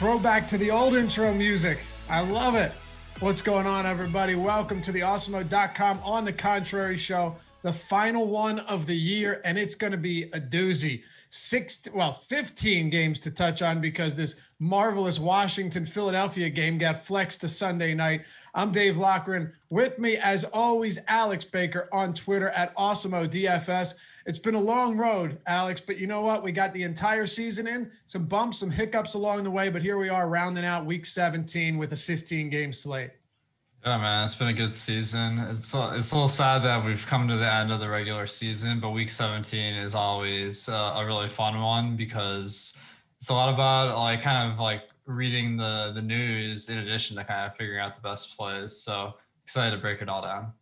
Throwback to the old intro music. I love it. What's going on, everybody? Welcome to the Awesemo.com On the Contrary show, the final one of the year, and it's going to be a doozy. 15 games to touch on because this marvelous Washington-Philadelphia game got flexed to Sunday night. I'm Dave Loughran. With me, as always, Alex Baker on Twitter at Awesemo DFS. It's been a long road, Alex, but you know what? We got the entire season in, some bumps, some hiccups along the way, but here we are rounding out week 17 with a 15-game slate. Yeah, man, it's been a good season. It's a little sad that we've come to the end of the regular season, but week 17 is always a really fun one because it's a lot about kind of reading the news in addition to kind of figuring out the best plays. So excited to break it all down.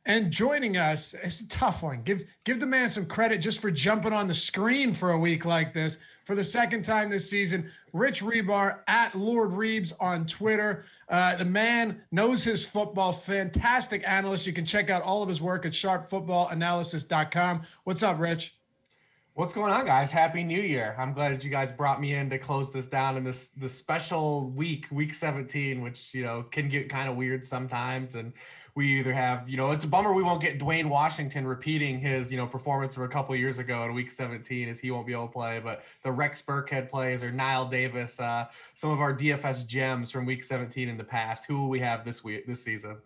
And joining us, it's a tough one. Give the man some credit just for jumping on the screen for a week like this. For the second time this season, Rich Hribar at Lord Reeves on Twitter. The man knows his football, fantastic analyst. You can check out all of his work at sharpfootballanalysis.com. What's up, Rich? What's going on, guys? Happy New Year. I'm glad that you guys brought me in to close this down in this special week 17, which, can get kind of weird sometimes. And we either have, it's a bummer we won't get Dwayne Washington repeating his, performance from a couple of years ago in week 17 as he won't be able to play. But the Rex Burkhead plays or Niall Davis, some of our DFS gems from week 17 in the past. Who will we have this season?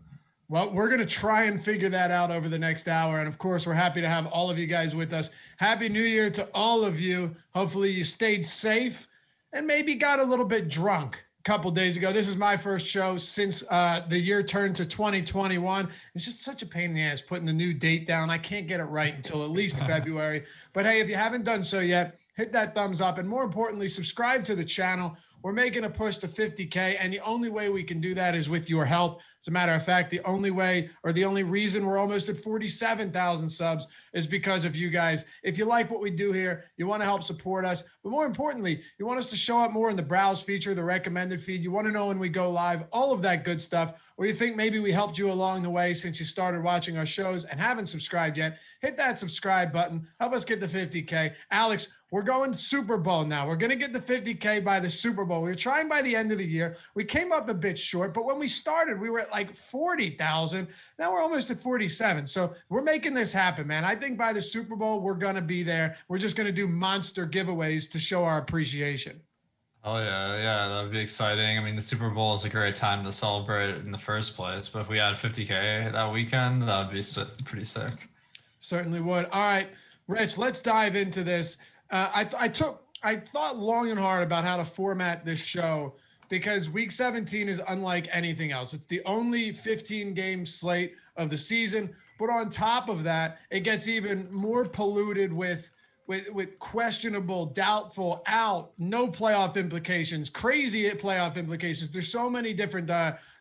Well, we're going to try and figure that out over the next hour. And of course, we're happy to have all of you guys with us. Happy New Year to all of you. Hopefully you stayed safe and maybe got a little bit drunk a couple days ago. This is my first show since the year turned to 2021. It's just such a pain in the ass putting the new date down. I can't get it right until at least February. But hey, if you haven't done so yet, hit that thumbs up. And more importantly, subscribe to the channel. We're making a push to 50K, and the only way we can do that is with your help. As a matter of fact, the only way or the only reason we're almost at 47,000 subs is because of you guys. If you like what we do here, you want to help support us, but more importantly, you want us to show up more in the browse feature, the recommended feed. You want to know when we go live, all of that good stuff. Or you think maybe we helped you along the way since you started watching our shows and haven't subscribed yet, hit that subscribe button. Help us get the 50K. Alex, we're going Super Bowl now. We're going to get the 50K by the Super Bowl. We were trying by the end of the year. We came up a bit short, but when we started, we were at like 40,000. Now we're almost at 47. So we're making this happen, man. I think by the Super Bowl, we're going to be there. We're just going to do monster giveaways to show our appreciation. Oh, yeah, that'd be exciting. I mean, the Super Bowl is a great time to celebrate it in the first place, but if we had 50K that weekend, that would be pretty sick. Certainly would. All right, Rich, let's dive into this. I thought long and hard about how to format this show because week 17 is unlike anything else. It's the only 15-game slate of the season, but on top of that, it gets even more polluted with questionable, doubtful, out, no playoff implications, crazy playoff implications. There's so many different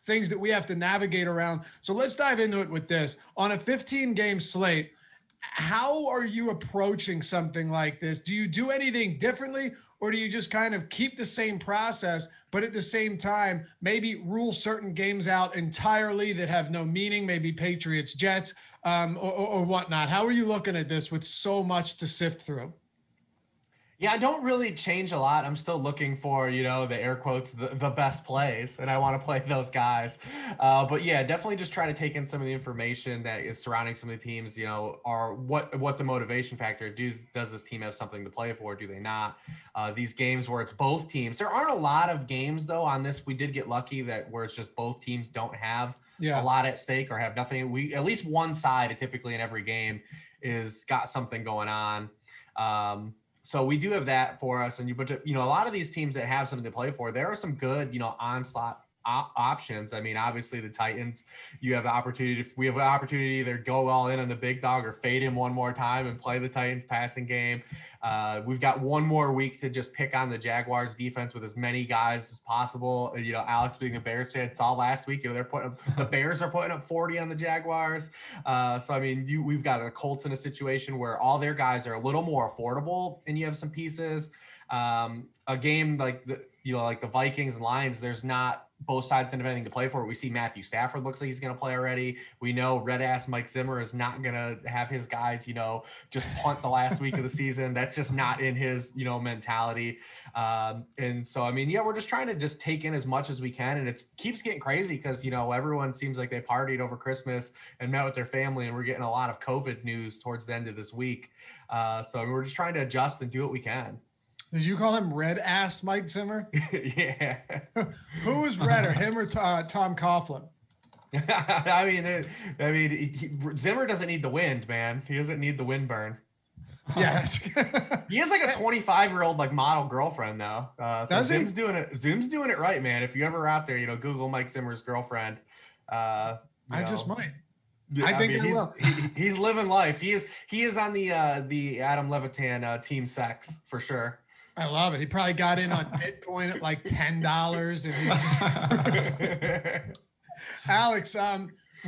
things that we have to navigate around. So let's dive into it with this. On a 15-game slate, how are you approaching something like this? Do you do anything differently, or do you just kind of keep the same process, but at the same time, maybe rule certain games out entirely that have no meaning, maybe Patriots, Jets, or whatnot? How are you looking at this with so much to sift through? Yeah, I don't really change a lot. I'm still looking for, the air quotes, the best plays, and I want to play those guys. But yeah, definitely just try to take in some of the information that is surrounding some of the teams, are what the motivation factor, does this team have something to play for? Do they not? These games where it's both teams. There aren't a lot of games, though, on this. We did get lucky where it's just both teams don't have a lot at stake or have nothing. At least one side typically in every game is got something going on. So we do have that for us. And but a lot of these teams that have something to play for, there are some good, onslaught options. I mean, obviously the Titans, we have an opportunity to either go all in on the big dog or fade him one more time and play the Titans passing game. We've got one more week to just pick on the Jaguars defense with as many guys as possible. Alex being a Bears fan saw last week, the Bears are putting up 40 on the Jaguars. So I mean, we've got the Colts in a situation where all their guys are a little more affordable, and you have some pieces. A game like the Vikings and Lions, there's not both sides didn't have anything to play for. We see Matthew Stafford looks like he's going to play already. We know red ass Mike Zimmer is not going to have his guys, just punt the last week of the season. That's just not in his, mentality. And so, we're just trying to just take in as much as we can. And it keeps getting crazy because, everyone seems like they partied over Christmas and met with their family. And we're getting a lot of COVID news towards the end of this week. So we're just trying to adjust and do what we can. Did you call him red ass Mike Zimmer? Yeah. Who was redder, him or Tom Coughlin? Zimmer doesn't need the wind, man. He doesn't need the wind burn. Yes. He has like a 25-year-old like model girlfriend though. So Zoom's doing it right, man. If you ever out there, Google Mike Zimmer's girlfriend. I just might. I think he's living life. He is on the Adam Levitan team sex for sure. I love it. He probably got in on Bitcoin at like $10. Alex,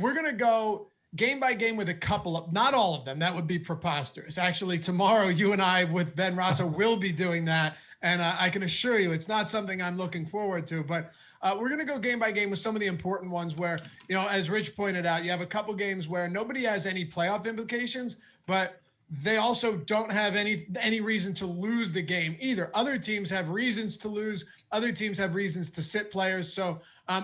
we're going to go game by game with a couple of, not all of them. That would be preposterous. Actually, tomorrow, you and I with Ben Rasa will be doing that. And I can assure you, it's not something I'm looking forward to. But we're going to go game by game with some of the important ones where, as Rich pointed out, you have a couple games where nobody has any playoff implications, but they also don't have any reason to lose the game either. Other teams have reasons to lose. Other teams have reasons to sit players. So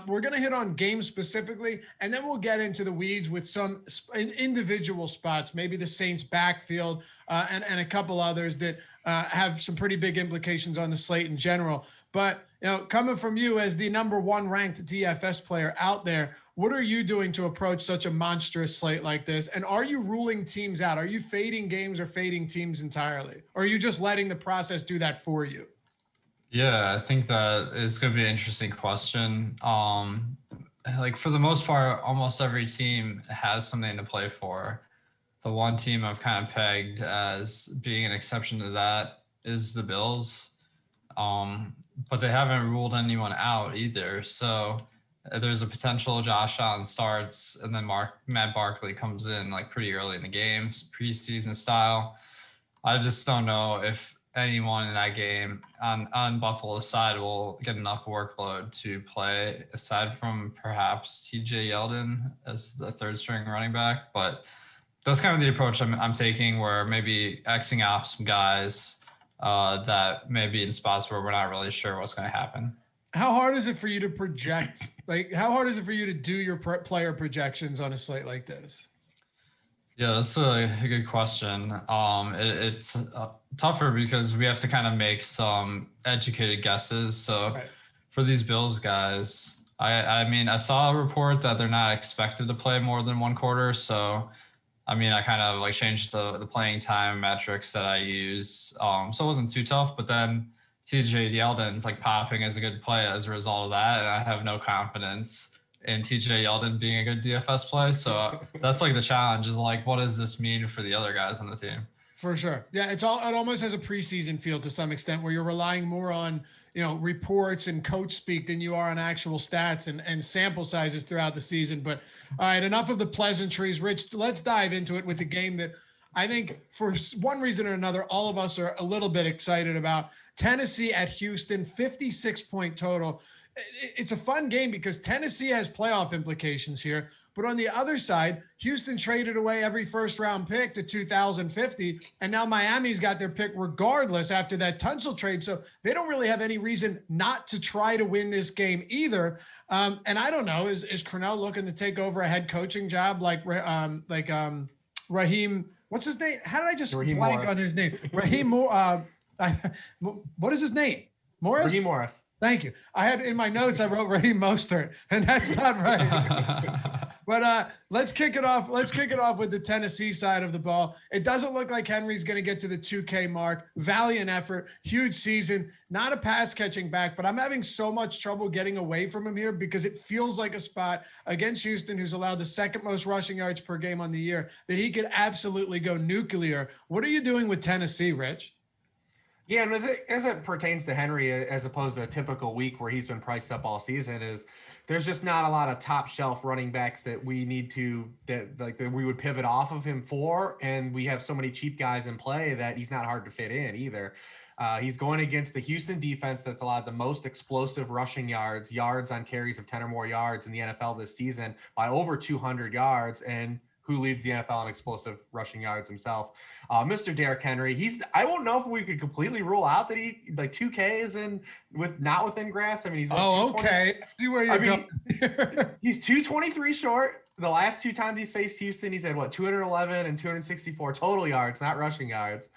we're going to hit on games specifically, and then we'll get into the weeds with some individual spots, maybe the Saints backfield and a couple others that have some pretty big implications on the slate in general. But, coming from you as the number one ranked DFS player out there, what are you doing to approach such a monstrous slate like this? And are you ruling teams out? Are you fading games or fading teams entirely? Or are you just letting the process do that for you? Yeah, I think that is going to be an interesting question. Like for the most part, almost every team has something to play for. The one team I've kind of pegged as being an exception to that is the Bills. But they haven't ruled anyone out either. So there's a potential Josh Allen starts and then Matt Barkley comes in like pretty early in the game, preseason style. I just don't know if anyone in that game on Buffalo's side will get enough workload to play aside from perhaps TJ Yeldon as the third string running back. But that's kind of the approach I'm taking, where maybe Xing off some guys that may be in spots where we're not really sure what's going to happen. How hard is it for you to project? Like, how hard is it for you to do your player projections on a slate like this? Yeah, that's a good question. It's tougher because we have to kind of make some educated guesses. So for these Bills guys, I saw a report that they're not expected to play more than one quarter. So, I kind of like changed the playing time metrics that I use. So it wasn't too tough, but then TJ Yeldon's like popping as a good play as a result of that. And I have no confidence in TJ Yeldon being a good DFS play. So that's like the challenge is like, what does this mean for the other guys on the team? For sure. Yeah. It almost has a preseason feel to some extent where you're relying more on, reports and coach speak than you are on actual stats and sample sizes throughout the season. But all right, enough of the pleasantries. Rich, let's dive into it with a game that I think for one reason or another, all of us are a little bit excited about. Tennessee at Houston, 56-point total. It's a fun game because Tennessee has playoff implications here. But on the other side, Houston traded away every first-round pick to 2050, and now Miami's got their pick regardless after that Tunsil trade. So they don't really have any reason not to try to win this game either. And I don't know, is Crennel looking to take over a head coaching job like Raheem? What's his name? How did I just Raheem blank Morris. on his name? Raheem Moore. What is his name? Morris? Raheem Morris. Thank you. I had in my notes, I wrote Raheem Mostert, and that's not right. But let's kick it off. Let's kick it off with the Tennessee side of the ball. It doesn't look like Henry's going to get to the 2K mark. Valiant effort, huge season, not a pass catching back, but I'm having so much trouble getting away from him here because it feels like a spot against Houston, who's allowed the second most rushing yards per game on the year, that he could absolutely go nuclear. What are you doing with Tennessee, Rich? Yeah, and as it pertains to Henry, as opposed to a typical week where he's been priced up all season, is there's just not a lot of top shelf running backs that we need to that we would pivot off of him for, and we have so many cheap guys in play that he's not hard to fit in either. He's going against the Houston defense that's allowed the most explosive rushing yards on carries of 10 or more yards in the NFL this season by over 200 yards. And who leads the NFL in explosive rushing yards himself? Mr. Derrick Henry. I don't know if we could completely rule out that he like 2K is not within grasp. I mean, he's okay. See where you're going. He's 223 short. The last two times he's faced Houston, he's had 211 and 264 total yards, not rushing yards.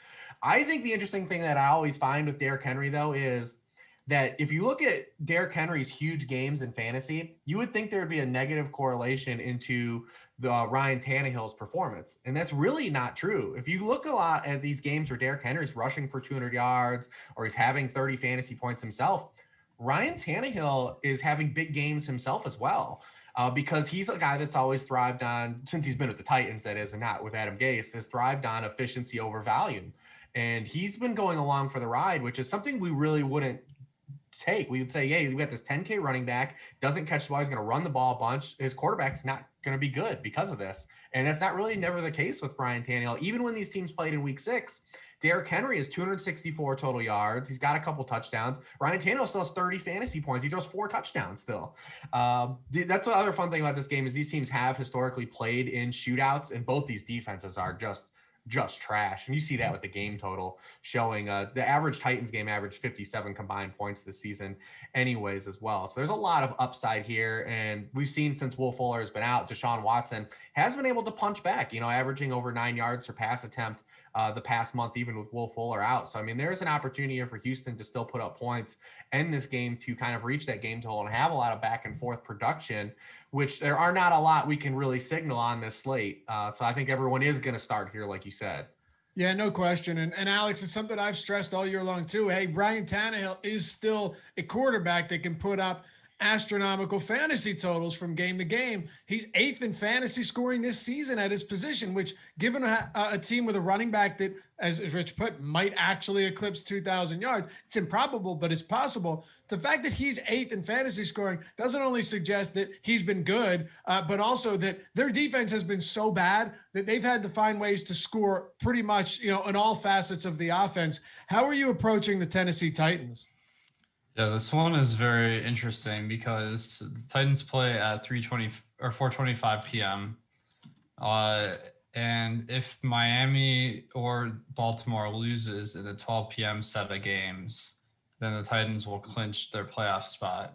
I think the interesting thing that I always find with Derrick Henry, though, is that if you look at Derrick Henry's huge games in fantasy, you would think there would be a negative correlation into the Ryan Tannehill's performance. And that's really not true. If you look a lot at these games where Derrick Henry's rushing for 200 yards or he's having 30 fantasy points himself, Ryan Tannehill is having big games himself as well. Because he's a guy that's always thrived on, since he's been with the Titans, that is, and not with Adam Gase, has thrived on efficiency over volume. And he's been going along for the ride, which is something we really wouldn't take. We would say, hey, we got this 10K running back, doesn't catch the ball, he's going to run the ball a bunch. His quarterback's not going to be good because of this. And that's not really never the case with Ryan Tannehill. Even when these teams played in week 6, Derrick Henry has 264 total yards. He's got a couple touchdowns. Ryan Tannehill still has 30 fantasy points. He throws 4 touchdowns still. That's the other fun thing about this game is these teams have historically played in shootouts, and both these defenses are just trash. And you see that with the game total showing the average Titans game averaged 57 combined points this season anyways as well. So there's a lot of upside here. And we've seen since Will Fuller has been out, Deshaun Watson has been able to punch back, averaging over 9 yards per pass attempt the past month, even with Will Fuller out. So, I mean, there's an opportunity here for Houston to still put up points in this game to kind of reach that game total and have a lot of back and forth production, which there are not a lot we can really signal on this slate. So I think everyone is going to start here, like you said. Yeah, no question. And Alex, it's something I've stressed all year long too. Hey, Ryan Tannehill is still a quarterback that can put up astronomical fantasy totals from game to game. He's 8th in fantasy scoring this season at his position, which given a team with a running back that, as Rich put, might actually eclipse 2,000 yards. It's improbable, but it's possible. The fact that he's 8th in fantasy scoring doesn't only suggest that he's been good, but also that their defense has been so bad that they've had to find ways to score pretty much, in all facets of the offense. How are you approaching the Tennessee Titans? Yeah, this one is very interesting because the Titans play at 3:20 or 4:25 p.m. And if Miami or Baltimore loses in the 12 p.m. set of games, then the Titans will clinch their playoff spot.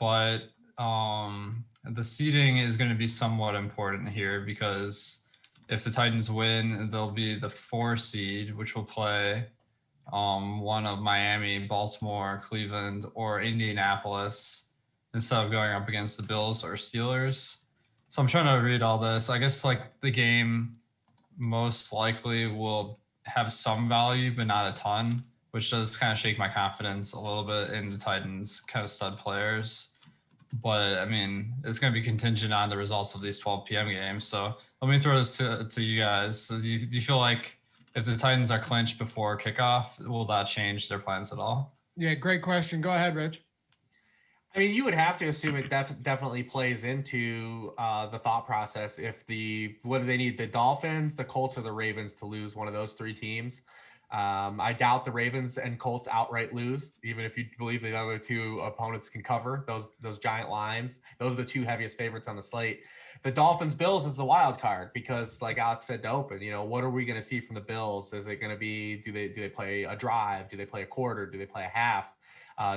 But the seeding is going to be somewhat important here because if the Titans win, they'll be the 4 seed, which will play one of Miami, Baltimore, Cleveland, or Indianapolis instead of going up against the Bills or Steelers. So I'm trying to read all this. I guess the game most likely will have some value, but not a ton, which does kind of shake my confidence a little bit in the Titans kind of stud players. But I mean, it's going to be contingent on the results of these 12 p.m. games. So let me throw this to you guys. So do you feel like if the Titans are clinched before kickoff, will that change their plans at all? Yeah, great question. Go ahead, Rich. I mean, you would have to assume it definitely plays into the thought process. What do they need? The Dolphins, the Colts, or the Ravens to lose one of those 3 teams? I doubt the Ravens and Colts outright lose, even if you believe the other 2 opponents can cover those giant lines. Those are the 2 heaviest favorites on the slate. The Dolphins Bills is the wild card because, like Alex said to open, what are we going to see from the Bills? Is it going to be, do they play a drive? Do they play a quarter? Do they play a half?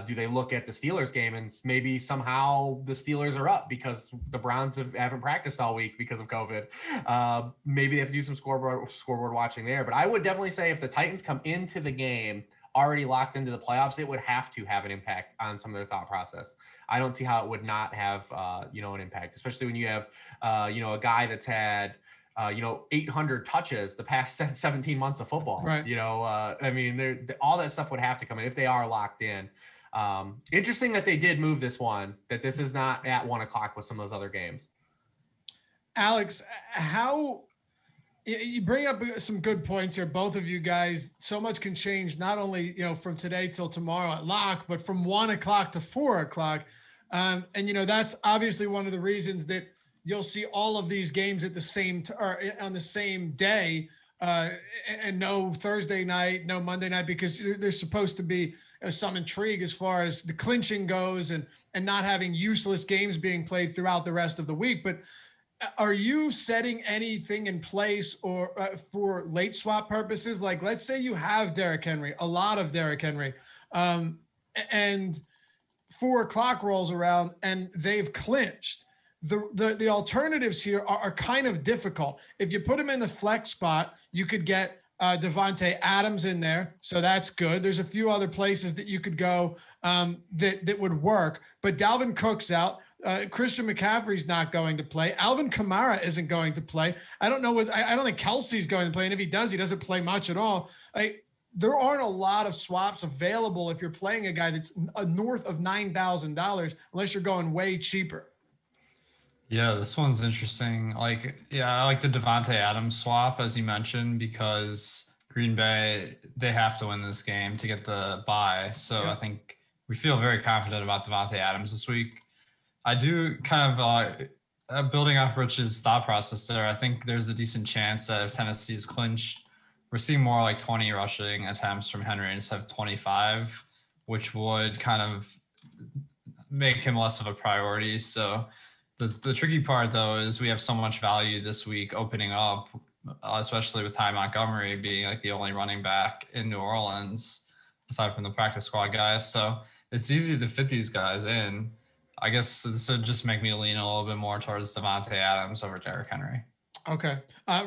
Do they look at the Steelers game and maybe somehow the Steelers are up because the Browns haven't practiced all week because of COVID? Maybe they have to do some scoreboard watching there. But I would definitely say if the Titans come into the game already locked into the playoffs, it would have to have an impact on some of their thought process. I don't see how it would not have, an impact, especially when you have, a guy that's had, 800 touches the past 17 months of football. Right. I mean, all that stuff would have to come in if they are locked in. Interesting that they did move this one, that this is not at 1:00 with some of those other games. Alex, how you bring up some good points here, both of you guys. So much can change, not only, from today till tomorrow at lock, but from 1:00 to 4:00. And, that's obviously one of the reasons that you'll see all of these games at the same or on the same day uh, and no Thursday night, no Monday night, because there's supposed to be some intrigue as far as the clinching goes, and not having useless games being played throughout the rest of the week. But are you setting anything in place or for late swap purposes? Like, let's say you have Derrick Henry, a lot of Derrick Henry, and 4 o'clock rolls around and they've clinched. The alternatives here are kind of difficult. If you put him in the flex spot, you could get Devontae Adams in there, so that's good. There's a few other places that you could go that would work, but Dalvin Cook's out. Christian McCaffrey's not going to play. Alvin Kamara isn't going to play. I don't know I don't think Kelsey's going to play, and if he does, he doesn't play much at all. There aren't a lot of swaps available if you're playing a guy that's north of $9,000, unless you're going way cheaper. Yeah, this one's interesting. Like, yeah, I like the Devontae Adams swap, as you mentioned, because Green Bay, they have to win this game to get the bye. So I think we feel very confident about Devontae Adams this week. I do kind of building off Rich's thought process there. I think there's a decent chance that if Tennessee is clinched, we're seeing more like 20 rushing attempts from Henry instead of 25, which would kind of make him less of a priority. So the tricky part, though, is we have so much value this week opening up, especially with Ty Montgomery being like the only running back in New Orleans, aside from the practice squad guys. So it's easy to fit these guys in. I guess this would just make me lean a little bit more towards Devontae Adams over Derrick Henry. Okay.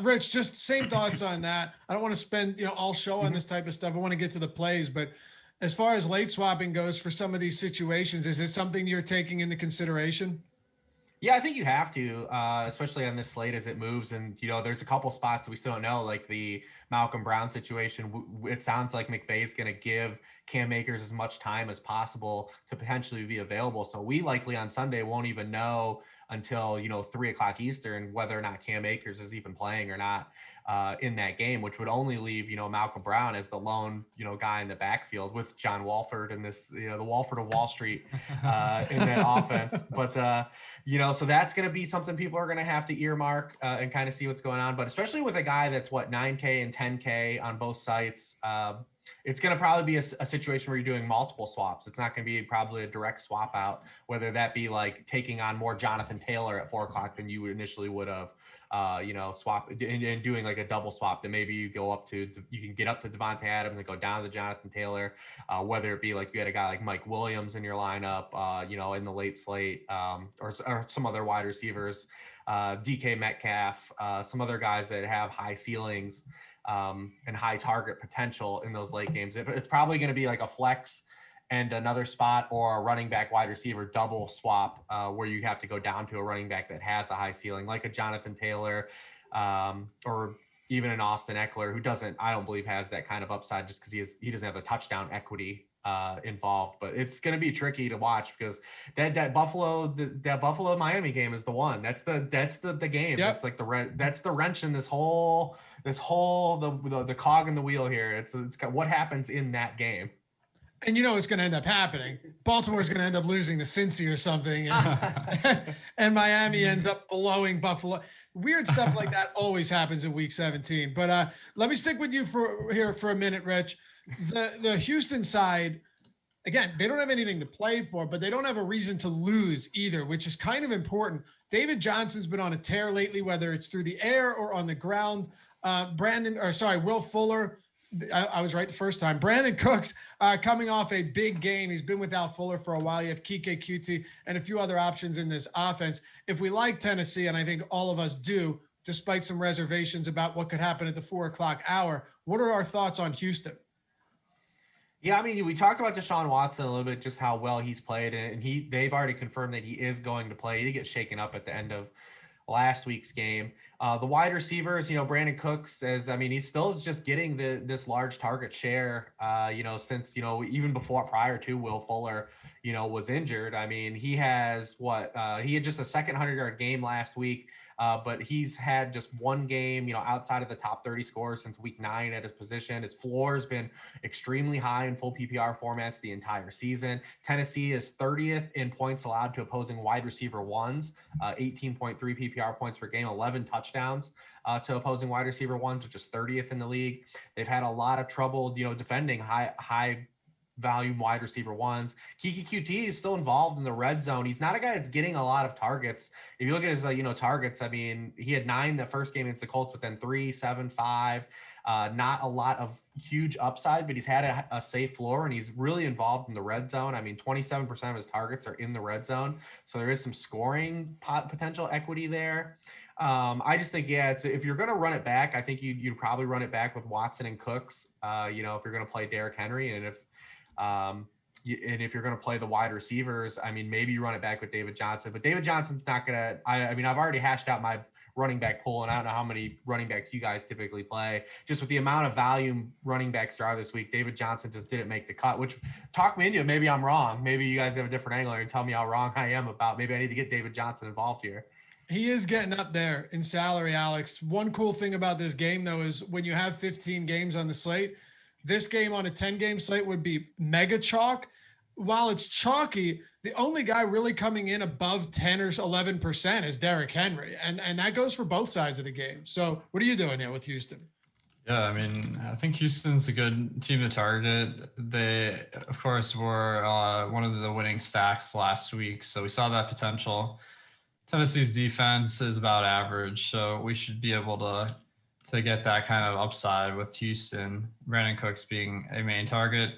Rich, just same thoughts on that. I don't want to spend, all show on this type of stuff. I want to get to the plays, but as far as late swapping goes for some of these situations, is it something you're taking into consideration? Yeah, I think you have to, especially on this slate as it moves. And, there's a couple spots that we still don't know, like the Malcolm Brown situation. It sounds like McVay's going to give Cam Akers as much time as possible to potentially be available. So we likely on Sunday won't even know until, 3 o'clock Eastern, whether or not Cam Akers is even playing or not in that game, which would only leave, Malcolm Brown as the lone, guy in the backfield with John Walford and this, the Walford of Wall Street in that offense. But, so that's going to be something people are going to have to earmark and kind of see what's going on. But especially with a guy that's 9K and 10K on both sites, it's going to probably be a situation where you're doing multiple swaps. It's not going to be probably a direct swap out, whether that be like taking on more Jonathan Taylor at 4 o'clock than you initially would have, swap and doing like a double swap. Then maybe you can get up to Devontae Adams and go down to Jonathan Taylor, whether it be like you had a guy like Mike Williams in your lineup, in the late slate, or some other wide receivers, DK Metcalf, some other guys that have high ceilings and high target potential in those late games. It's probably going to be like a flex and another spot, or a running back wide receiver double swap where you have to go down to a running back that has a high ceiling, like a Jonathan Taylor or even an Austin Eckler, who I don't believe has that kind of upside, just because he doesn't have the touchdown equity involved. But it's going to be tricky to watch, because that Buffalo Miami game is the one. That's the game. Yep. That's like that's the wrench in this whole the cog in the wheel here. It's what happens in that game. And it's going to end up happening. Baltimore's going to end up losing to Cincy or something, and Miami ends up blowing Buffalo. Weird stuff like that always happens in Week 17. But let me stick with you for a minute, Rich. The Houston side, again, they don't have anything to play for, but they don't have a reason to lose either, which is kind of important. David Johnson's been on a tear lately, whether it's through the air or on the ground. Will Fuller. I was right the first time. Brandon Cooks coming off a big game. He's been without Fuller for a while. You have Kike Kuti and a few other options in this offense. If we like Tennessee, and I think all of us do, despite some reservations about what could happen at the 4 o'clock hour, what are our thoughts on Houston? Yeah, I mean, we talked about Deshaun Watson a little bit, just how well he's played, and they've already confirmed that he is going to play. He did get shaken up at the end of last week's game. The wide receivers, Brandon Cooks, he's still just getting this large target share, since, even prior to Will Fuller, was injured. I mean, he has he had just a second 100-yard game last week, but he's had just one game, outside of the top 30 scores since week 9 at his position. His floor has been extremely high in full PPR formats the entire season. Tennessee is 30th in points allowed to opposing wide receiver ones, 18.3 PPR points per game, 11 touchdowns to opposing wide receiver ones, which is 30th in the league. They've had a lot of trouble, defending high volume wide receiver ones. Kiki QT is still involved in the red zone. He's not a guy that's getting a lot of targets. If you look at his, targets, I mean, he had 9 the first game against the Colts, but then 3, 7, 5. Not a lot of huge upside, but he's had a safe floor, and he's really involved in the red zone. I mean, 27% of his targets are in the red zone, so there is some scoring potential equity there. I just think, if you're going to run it back, I think you'd probably run it back with Watson and Cooks. If you're going to play Derrick Henry, and if you're going to play the wide receivers, I mean, maybe you run it back with David Johnson, but David Johnson's not going to, I mean, I've already hashed out my running back pool, and I don't know how many running backs you guys typically play. Just with the amount of volume running backs there are this week, David Johnson just didn't make the cut, which talk me into it. Maybe I'm wrong. Maybe you guys have a different angle and tell me how wrong I am about, maybe I need to get David Johnson involved here. He is getting up there in salary, Alex. One cool thing about this game, though, is when you have 15 games on the slate, this game on a 10-game slate would be mega chalk. While it's chalky, the only guy really coming in above 10 or 11% is Derrick Henry. And that goes for both sides of the game. So what are you doing here with Houston? Yeah, I mean, I think Houston's a good team to target. They, of course, were one of the winning stacks last week, so we saw that potential. Tennessee's defense is about average, so we should be able to get that kind of upside with Houston. Brandon Cooks being a main target.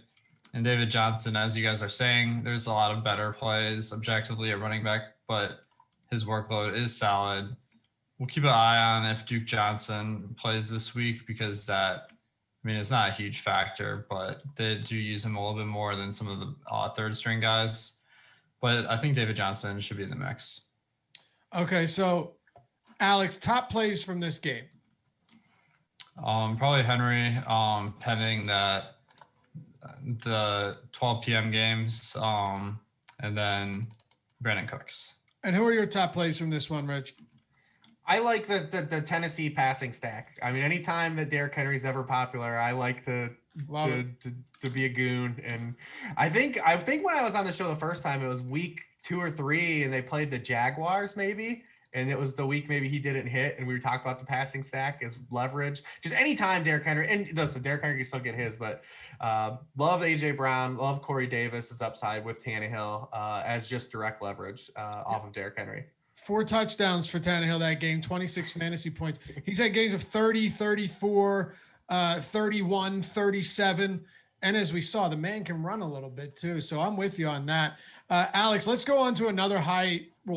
And David Johnson, as you guys are saying, there's a lot of better plays objectively at running back, but his workload is solid. We'll keep an eye on if Duke Johnson plays this week, because that, I mean, it's not a huge factor, but they do use him a little bit more than some of the third string guys. But I think David Johnson should be in the mix. Okay, so Alex, top plays from this game. Probably Henry, pending that the 12 p.m. games, and then Brandon Cooks. And who are your top plays from this one, Rich? I like the Tennessee passing stack. I mean, anytime that Derrick Henry's ever popular, I like to be a goon. And I think when I was on the show the first time, it was week 2 or 3, and they played the Jaguars maybe. And it was the week maybe he didn't hit, and we were talking about the passing stack as leverage. Just anytime Derrick Henry, and listen, Derrick Henry can still get his, but love A.J. Brown, love Corey Davis' upside with Tannehill as just direct leverage off of Derrick Henry. 4 touchdowns for Tannehill that game, 26 fantasy points. He's had games of 30, 34, 31, 37. And as we saw, the man can run a little bit too. So I'm with you on that. Alex, let's go on to another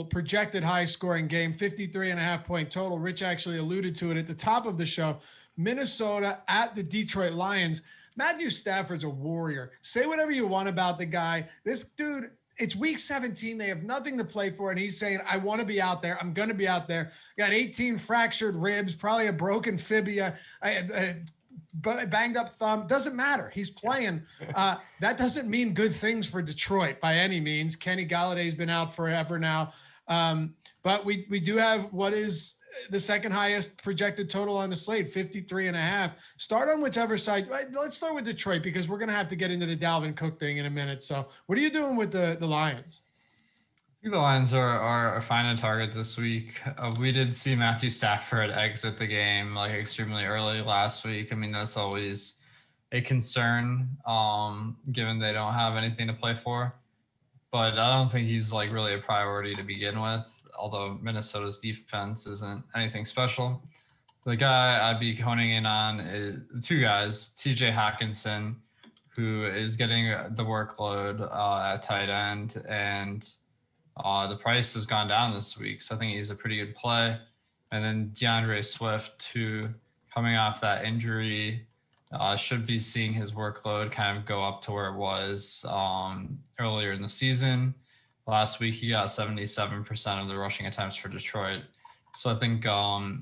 projected high scoring game, 53.5 point total. Rich actually alluded to it at the top of the show. Minnesota at the Detroit Lions. Matthew Stafford's a warrior. Say whatever you want about the guy. This dude, it's week 17. They have nothing to play for. And he's saying, I want to be out there. I'm going to be out there. Got 18 fractured ribs, probably a broken fibia, banged up thumb. Doesn't matter. He's playing. That doesn't mean good things for Detroit by any means. Kenny Galladay's been out forever now. But we do have what is the second highest projected total on the slate, 53.5. Start on whichever side. Let's start with Detroit, because we're going to have to get into the Dalvin Cook thing in a minute. So what are you doing with the Lions? I think the Lions are a fine target this week. We did see Matthew Stafford exit the game like extremely early last week. I mean, that's always a concern, given they don't have anything to play for. But I don't think he's like really a priority to begin with, although Minnesota's defense isn't anything special. The guy I'd be honing in on is 2 guys, TJ Hawkinson, who is getting the workload at tight end, and the price has gone down this week, so I think he's a pretty good play. And then DeAndre Swift, who coming off that injury, should be seeing his workload kind of go up to where it was earlier in the season. Last week, he got 77% of the rushing attempts for Detroit. So I think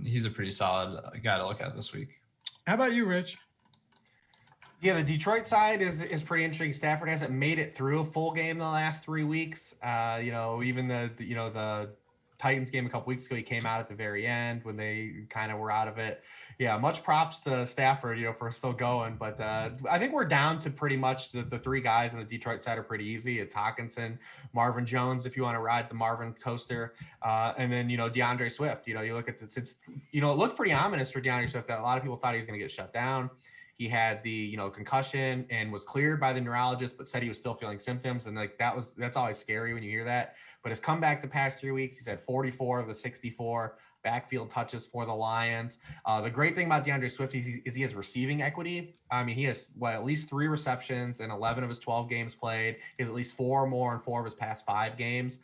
he's a pretty solid guy to look at this week. How about you, Rich? Yeah, the Detroit side is pretty interesting. Stafford hasn't made it through a full game the last 3 weeks. Even the Titans game a couple weeks ago, he came out at the very end when they kind of were out of it. Yeah, much props to Stafford, for still going. But I think we're down to pretty much the three guys on the Detroit side are pretty easy. It's Hawkinson, Marvin Jones, if you want to ride the Marvin coaster, and then, DeAndre Swift. You look at it looked pretty ominous for DeAndre Swift that a lot of people thought he was going to get shut down. He had the, concussion and was cleared by the neurologist, but said he was still feeling symptoms. And that's always scary when you hear that. But his comeback the past 3 weeks, he's had 44 of the 64 backfield touches for the Lions. The great thing about DeAndre Swift is he has receiving equity. I mean, he has at least 3 receptions in 11 of his 12 games played. He has at least 4 more in 4 of his past 5 games.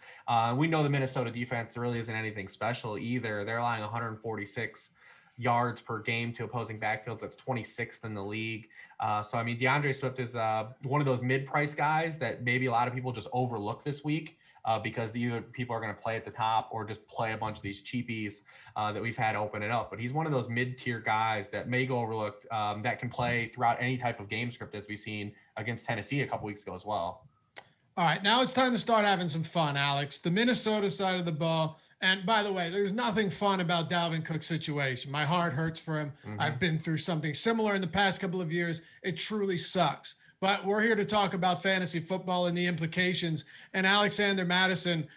We know the Minnesota defense really isn't anything special either. They're allowing 146 yards per game to opposing backfields. That's 26th in the league. So, I mean, DeAndre Swift is one of those mid-price guys that maybe a lot of people just overlook this week because either people are going to play at the top or just play a bunch of these cheapies that we've had open it up. But he's one of those mid-tier guys that may go overlooked that can play throughout any type of game script as we've seen against Tennessee a couple weeks ago as well. All right, now it's time to start having some fun, Alex. The Minnesota side of the ball. And by the way, there's nothing fun about Dalvin Cook's situation. My heart hurts for him. Mm-hmm. I've been through something similar in the past couple of years. It truly sucks. But we're here to talk about fantasy football and the implications. And Alexander Mattison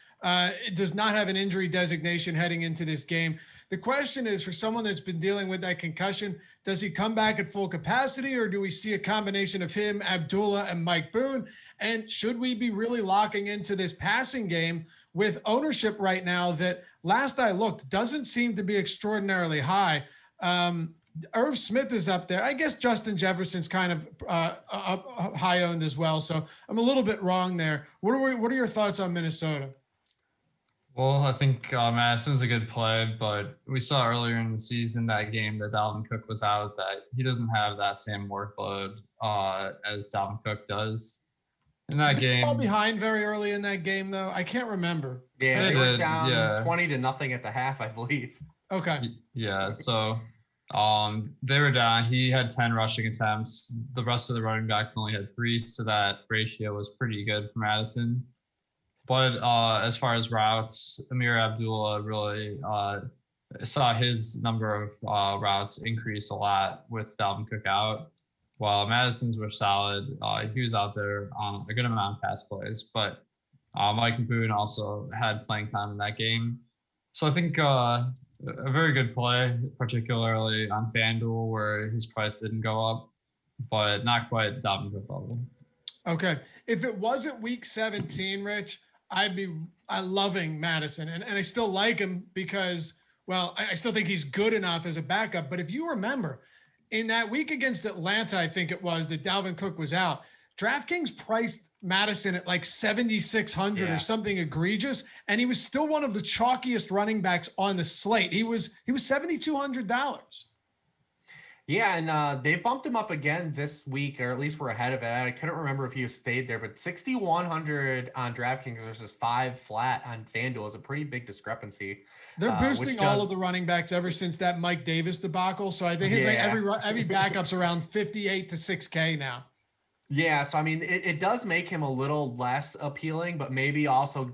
does not have an injury designation heading into this game. The question is, for someone that's been dealing with that concussion, does he come back at full capacity, or do we see a combination of him, Abdullah, and Mike Boone? And should we be really locking into this passing game with ownership right now that, last I looked, doesn't seem to be extraordinarily high? Irv Smith is up there. I guess Justin Jefferson's kind of high owned as well. So I'm a little bit wrong there. What are your thoughts on Minnesota? Well, I think Madison's a good play, but we saw earlier in the season that game that Dalvin Cook was out, that he doesn't have that same workload as Dalvin Cook does. In that game, fall behind very early in that game, though. I can't remember. Yeah, they were down 20-0 at the half, I believe. Okay. Yeah, so they were down. He had 10 rushing attempts. The rest of the running backs only had 3, so that ratio was pretty good for Madison. But as far as routes, Amir Abdullah really saw his number of routes increase a lot with Dalvin Cook out. While Madison's were solid, he was out there on a good amount of pass plays. But Mike Boone also had playing time in that game. So I think a very good play, particularly on FanDuel, where his price didn't go up, but not quite Dalvin Cook level. Okay. If it wasn't week 17, Rich, I'd be loving Madison. And I still like him because, well, I still think he's good enough as a backup. But if you remember, in that week against Atlanta, I think it was, that Dalvin Cook was out, DraftKings priced Madison at like 7,600 or something egregious, and he was still one of the chalkiest running backs on the slate. He was $7,200. Yeah, and they bumped him up again this week, or at least we're ahead of it. I couldn't remember if he stayed there, but 6,100 on DraftKings versus 5 flat on FanDuel is a pretty big discrepancy. They're boosting all of the running backs ever since that Mike Davis debacle. So I think it's like every backup's around 58 to 6K now. Yeah, so I mean, it does make him a little less appealing, but maybe also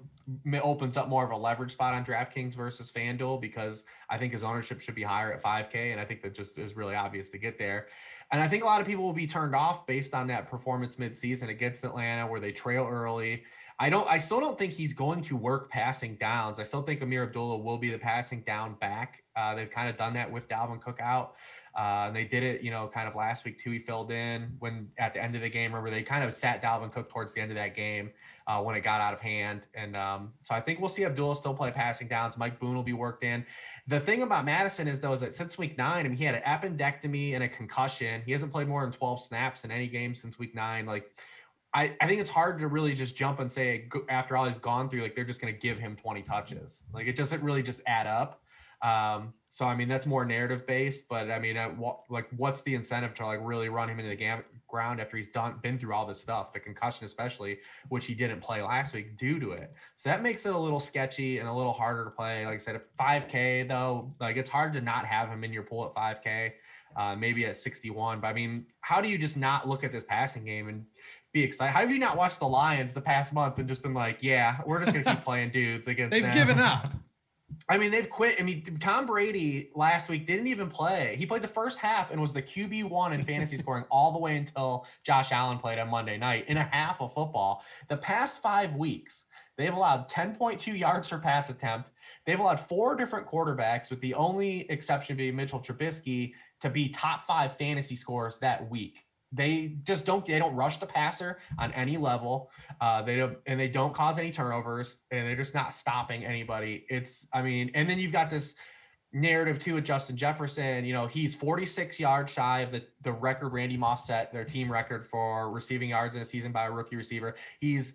opens up more of a leverage spot on DraftKings versus FanDuel, because I think his ownership should be higher at 5K, and I think that just is really obvious to get there. And I think a lot of people will be turned off based on that performance midseason against Atlanta, where they trail early. I still don't think he's going to work passing downs. I still think Amir Abdullah will be the passing down back. They've kind of done that with Dalvin Cook out. They did it, kind of last week too. He filled in when at the end of the game. Remember, they kind of sat Dalvin Cook towards the end of that game when it got out of hand. And so I think we'll see Abdullah still play passing downs. Mike Boone will be worked in. The thing about Madison is that since week 9, I mean, he had an appendectomy and a concussion. He hasn't played more than 12 snaps in any game since week 9. Like, I think it's hard to really just jump and say, after all he's gone through, like, they're just going to give him 20 touches. Like, it doesn't really just add up. So, I mean, that's more narrative based, but I mean, what's the incentive to really run him into the ground after he's been through all this stuff, the concussion especially, which he didn't play last week due to it. So that makes it a little sketchy and a little harder to play. Like I said, at 5K though, like, it's hard to not have him in your pool at 5K, maybe at 61. But I mean, how do you just not look at this passing game and be excited? How have you not watched the Lions the past month and just been like, yeah, we're just going to keep playing dudes against them? They've given up. I mean, they've quit. I mean, Tom Brady last week didn't even play. He played the first half and was the QB1 in fantasy scoring all the way until Josh Allen played on Monday night in a half of football. The past 5 weeks, they've allowed 10.2 yards per pass attempt. They've allowed 4 different quarterbacks, with the only exception being Mitchell Trubisky, to be top 5 fantasy scores that week. They just don't rush the passer on any level. They don't cause any turnovers, and they're just not stopping anybody. And then you've got this narrative too with Justin Jefferson. He's 46 yards shy of the record Randy Moss set, their team record for receiving yards in a season by a rookie receiver. He's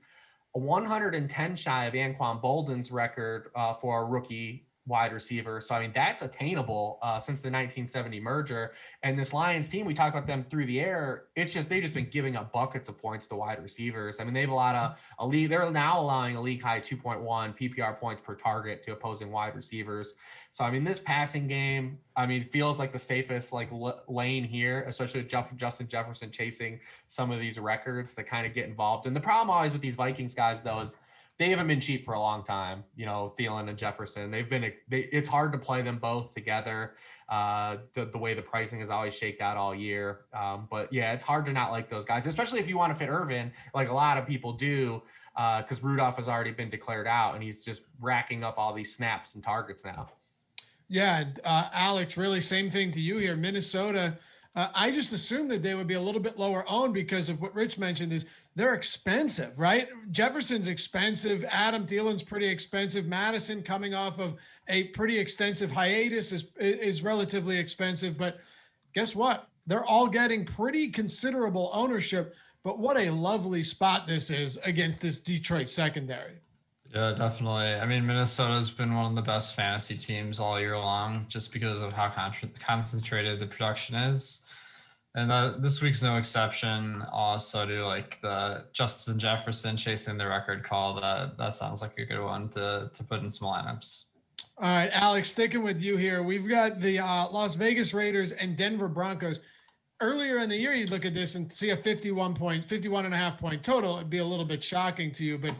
110 shy of Anquan Bolden's record for a rookie wide receiver. So, I mean, that's attainable since the 1970 merger. And this Lions team, we talk about them through the air. They've just been giving up buckets of points to wide receivers. I mean, they've they're now allowing a league high 2.1 PPR points per target to opposing wide receivers. So, I mean, this passing game, feels like the safest lane here, especially with Justin Jefferson chasing some of these records that kind of get involved. And the problem always with these Vikings guys, though, is they haven't been cheap for a long time, Thielen and Jefferson. It's hard to play them both together. The way the pricing has always shaked out all year. But yeah, it's hard to not like those guys, especially if you want to fit Irvin, like a lot of people do, because Rudolph has already been declared out and he's just racking up all these snaps and targets now. Yeah, Alex, really same thing to you here. Minnesota, I just assumed that they would be a little bit lower owned because of what Rich mentioned is they're expensive, right? Jefferson's expensive. Adam Thielen's pretty expensive. Madison, coming off of a pretty extensive hiatus, is relatively expensive. But guess what? They're all getting pretty considerable ownership. But what a lovely spot this is against this Detroit secondary. Yeah, definitely. I mean, Minnesota's been one of the best fantasy teams all year long just because of how concentrated the production is. And this week's no exception. Also, to like the Justin Jefferson chasing the record call, that sounds like a good one to put in some lineups. All right, Alex, sticking with you here. We've got the Las Vegas Raiders and Denver Broncos. Earlier in the year, you'd look at this and see a 51.5 point total. It'd be a little bit shocking to you, but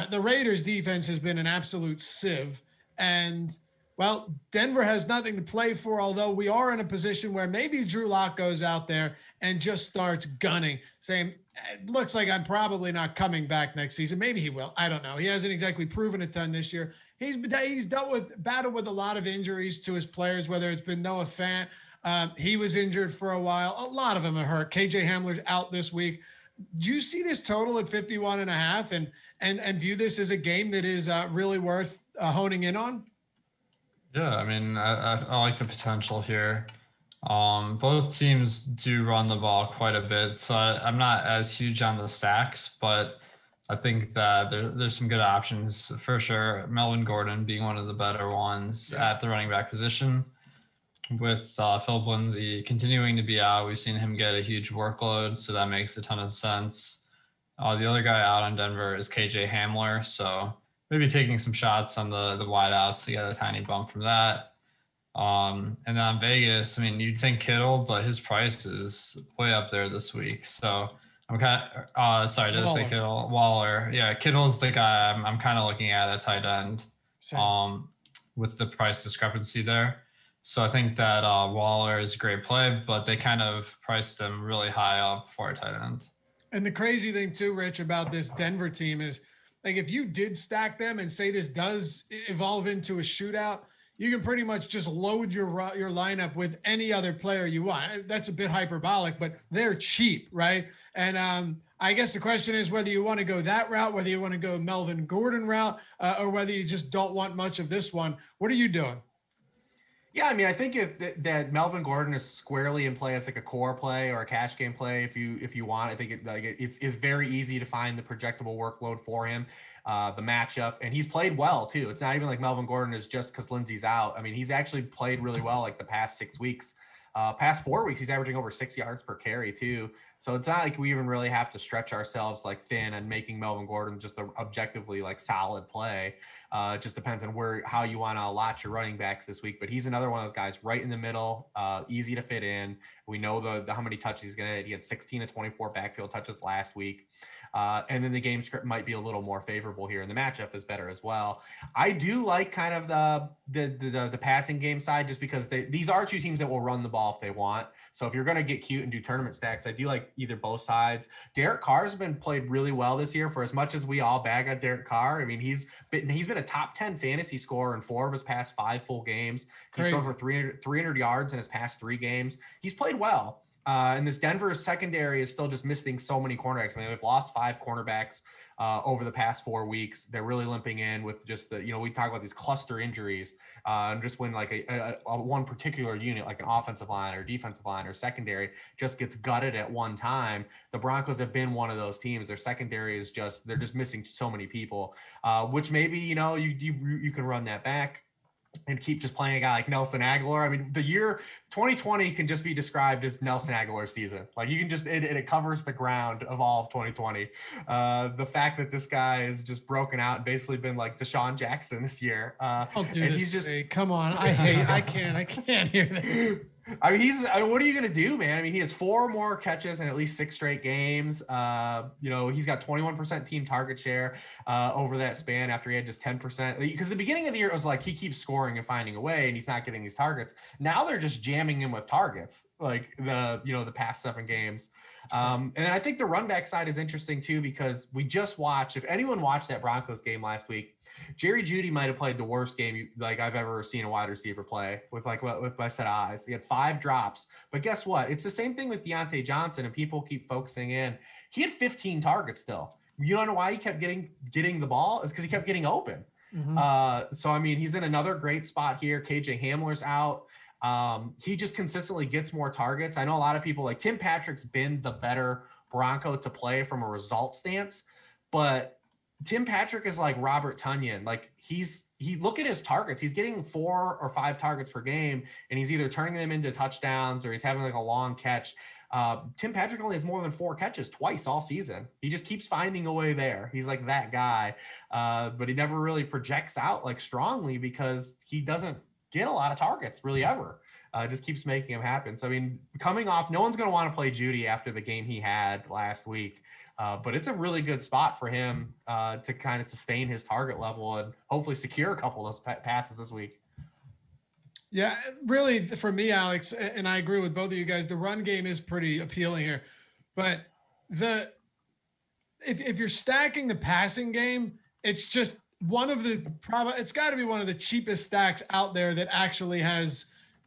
the Raiders defense has been an absolute sieve. And well, Denver has nothing to play for, although we are in a position where maybe Drew Lock goes out there and just starts gunning, saying, it looks like I'm probably not coming back next season. Maybe he will. I don't know. He hasn't exactly proven a ton this year. He's battled with a lot of injuries to his players, whether it's been Noah Fant. He was injured for a while. A lot of them are hurt. KJ Hamler's out this week. Do you see this total at 51.5 and view this as a game that is really worth honing in on? Yeah, I mean, I like the potential here. Both teams do run the ball quite a bit, so I'm not as huge on the stacks, but I think that there's some good options for sure. Melvin Gordon being one of the better ones at the running back position. With Philip Lindsay continuing to be out, we've seen him get a huge workload, so that makes a ton of sense. The other guy out on Denver is KJ Hamler, so maybe taking some shots on the wideouts to get a tiny bump from that. And then on Vegas, I mean, you'd think Kittle, but his price is way up there this week. So I'm kind of sorry, did I say Kittle? Waller. Yeah, Kittle's the guy I'm kind of looking at tight end with the price discrepancy there. So I think that Waller is a great play, but they kind of priced him really high up for a tight end. And the crazy thing too, Rich, about this Denver team is, like, if you did stack them and say this does evolve into a shootout, you can pretty much just load your lineup with any other player you want. That's a bit hyperbolic, but they're cheap, right? And I guess the question is whether you want to go that route, whether you want to go Melvin Gordon route, or whether you just don't want much of this one. What are you doing? Yeah, I mean, I think that Melvin Gordon is squarely in play as like a core play or a cash game play if you want. I think it's very easy to find the projectable workload for him, the matchup, and he's played well too. It's not even like Melvin Gordon is just because Lindsey's out. I mean, he's actually played really well like the past 6 weeks. Past 4 weeks, he's averaging over 6 yards per carry too. So it's not like we even really have to stretch ourselves like thin and making Melvin Gordon just an objectively like solid play. It just depends on how you want to allot your running backs this week. But he's another one of those guys right in the middle, easy to fit in. We know the how many touches he's going to get. He had 16 to 24 backfield touches last week. And then the game script might be a little more favorable here, and the matchup is better as well. I do like kind of the passing game side, just because these are two teams that will run the ball if they want. So if you're going to get cute and do tournament stacks, I do like either both sides. Derek Carr's been played really well this year. For as much as we all bag on Derek Carr, I mean, he's been a top 10 fantasy scorer in 4 of his past 5 full games. He's thrown for 300 yards in his past 3 games. He's played well. And this Denver secondary is still just missing so many cornerbacks. I mean, they've lost 5 cornerbacks over the past 4 weeks. They're really limping in with just we talk about these cluster injuries, and just when like a one particular unit, like an offensive line or defensive line or secondary, just gets gutted at one time. The Broncos have been one of those teams. Their secondary is they're just missing so many people, which maybe, you can run that back and keep just playing a guy like Nelson Aguilar. I mean, the year 2020 can just be described as Nelson Aguilar's season. Like, you can just, it covers the ground of all of 2020. The fact that this guy has just broken out and basically been like Deshaun Jackson this year. Don't do this. Come on. I can't hear that. I mean, what are you going to do, man? I mean, he has 4 more catches in at least 6 straight games. He's got 21% team target share over that span after he had just 10%. Because the beginning of the year, it was like he keeps scoring and finding a way, and he's not getting these targets. Now they're just jamming him with targets, like the past 7 games. And I think the run back side is interesting too, because we just watched, if anyone watched that Broncos game last week, Jerry Jeudy might have played the worst game I've ever seen a wide receiver play with my set of eyes. He had 5 drops, but guess what? It's the same thing with Deontay Johnson, and people keep focusing in. He had 15 targets still. You don't know why he kept getting the ball? It's because he kept getting open. Mm-hmm. So I mean, he's in another great spot here. KJ Hamler's out. He just consistently gets more targets. I know a lot of people, like Tim Patrick's been the better Bronco to play from a result stance, but Tim Patrick is like Robert Tonyan. Like look at his targets. He's getting 4 or 5 targets per game, and he's either turning them into touchdowns or he's having like a long catch. Tim Patrick only has more than 4 catches twice all season. He just keeps finding a way there. He's like that guy, but he never really projects out like strongly because he doesn't get a lot of targets really ever. Just keeps making him happen. So, I mean, coming off, no one's going to want to play Jeudy after the game he had last week. But it's a really good spot for him to kind of sustain his target level and hopefully secure a couple of those passes this week. Yeah, really, for me, Alex, and I agree with both of you guys, the run game is pretty appealing here. But if you're stacking the passing game, it's just it's got to be one of the cheapest stacks out there that actually has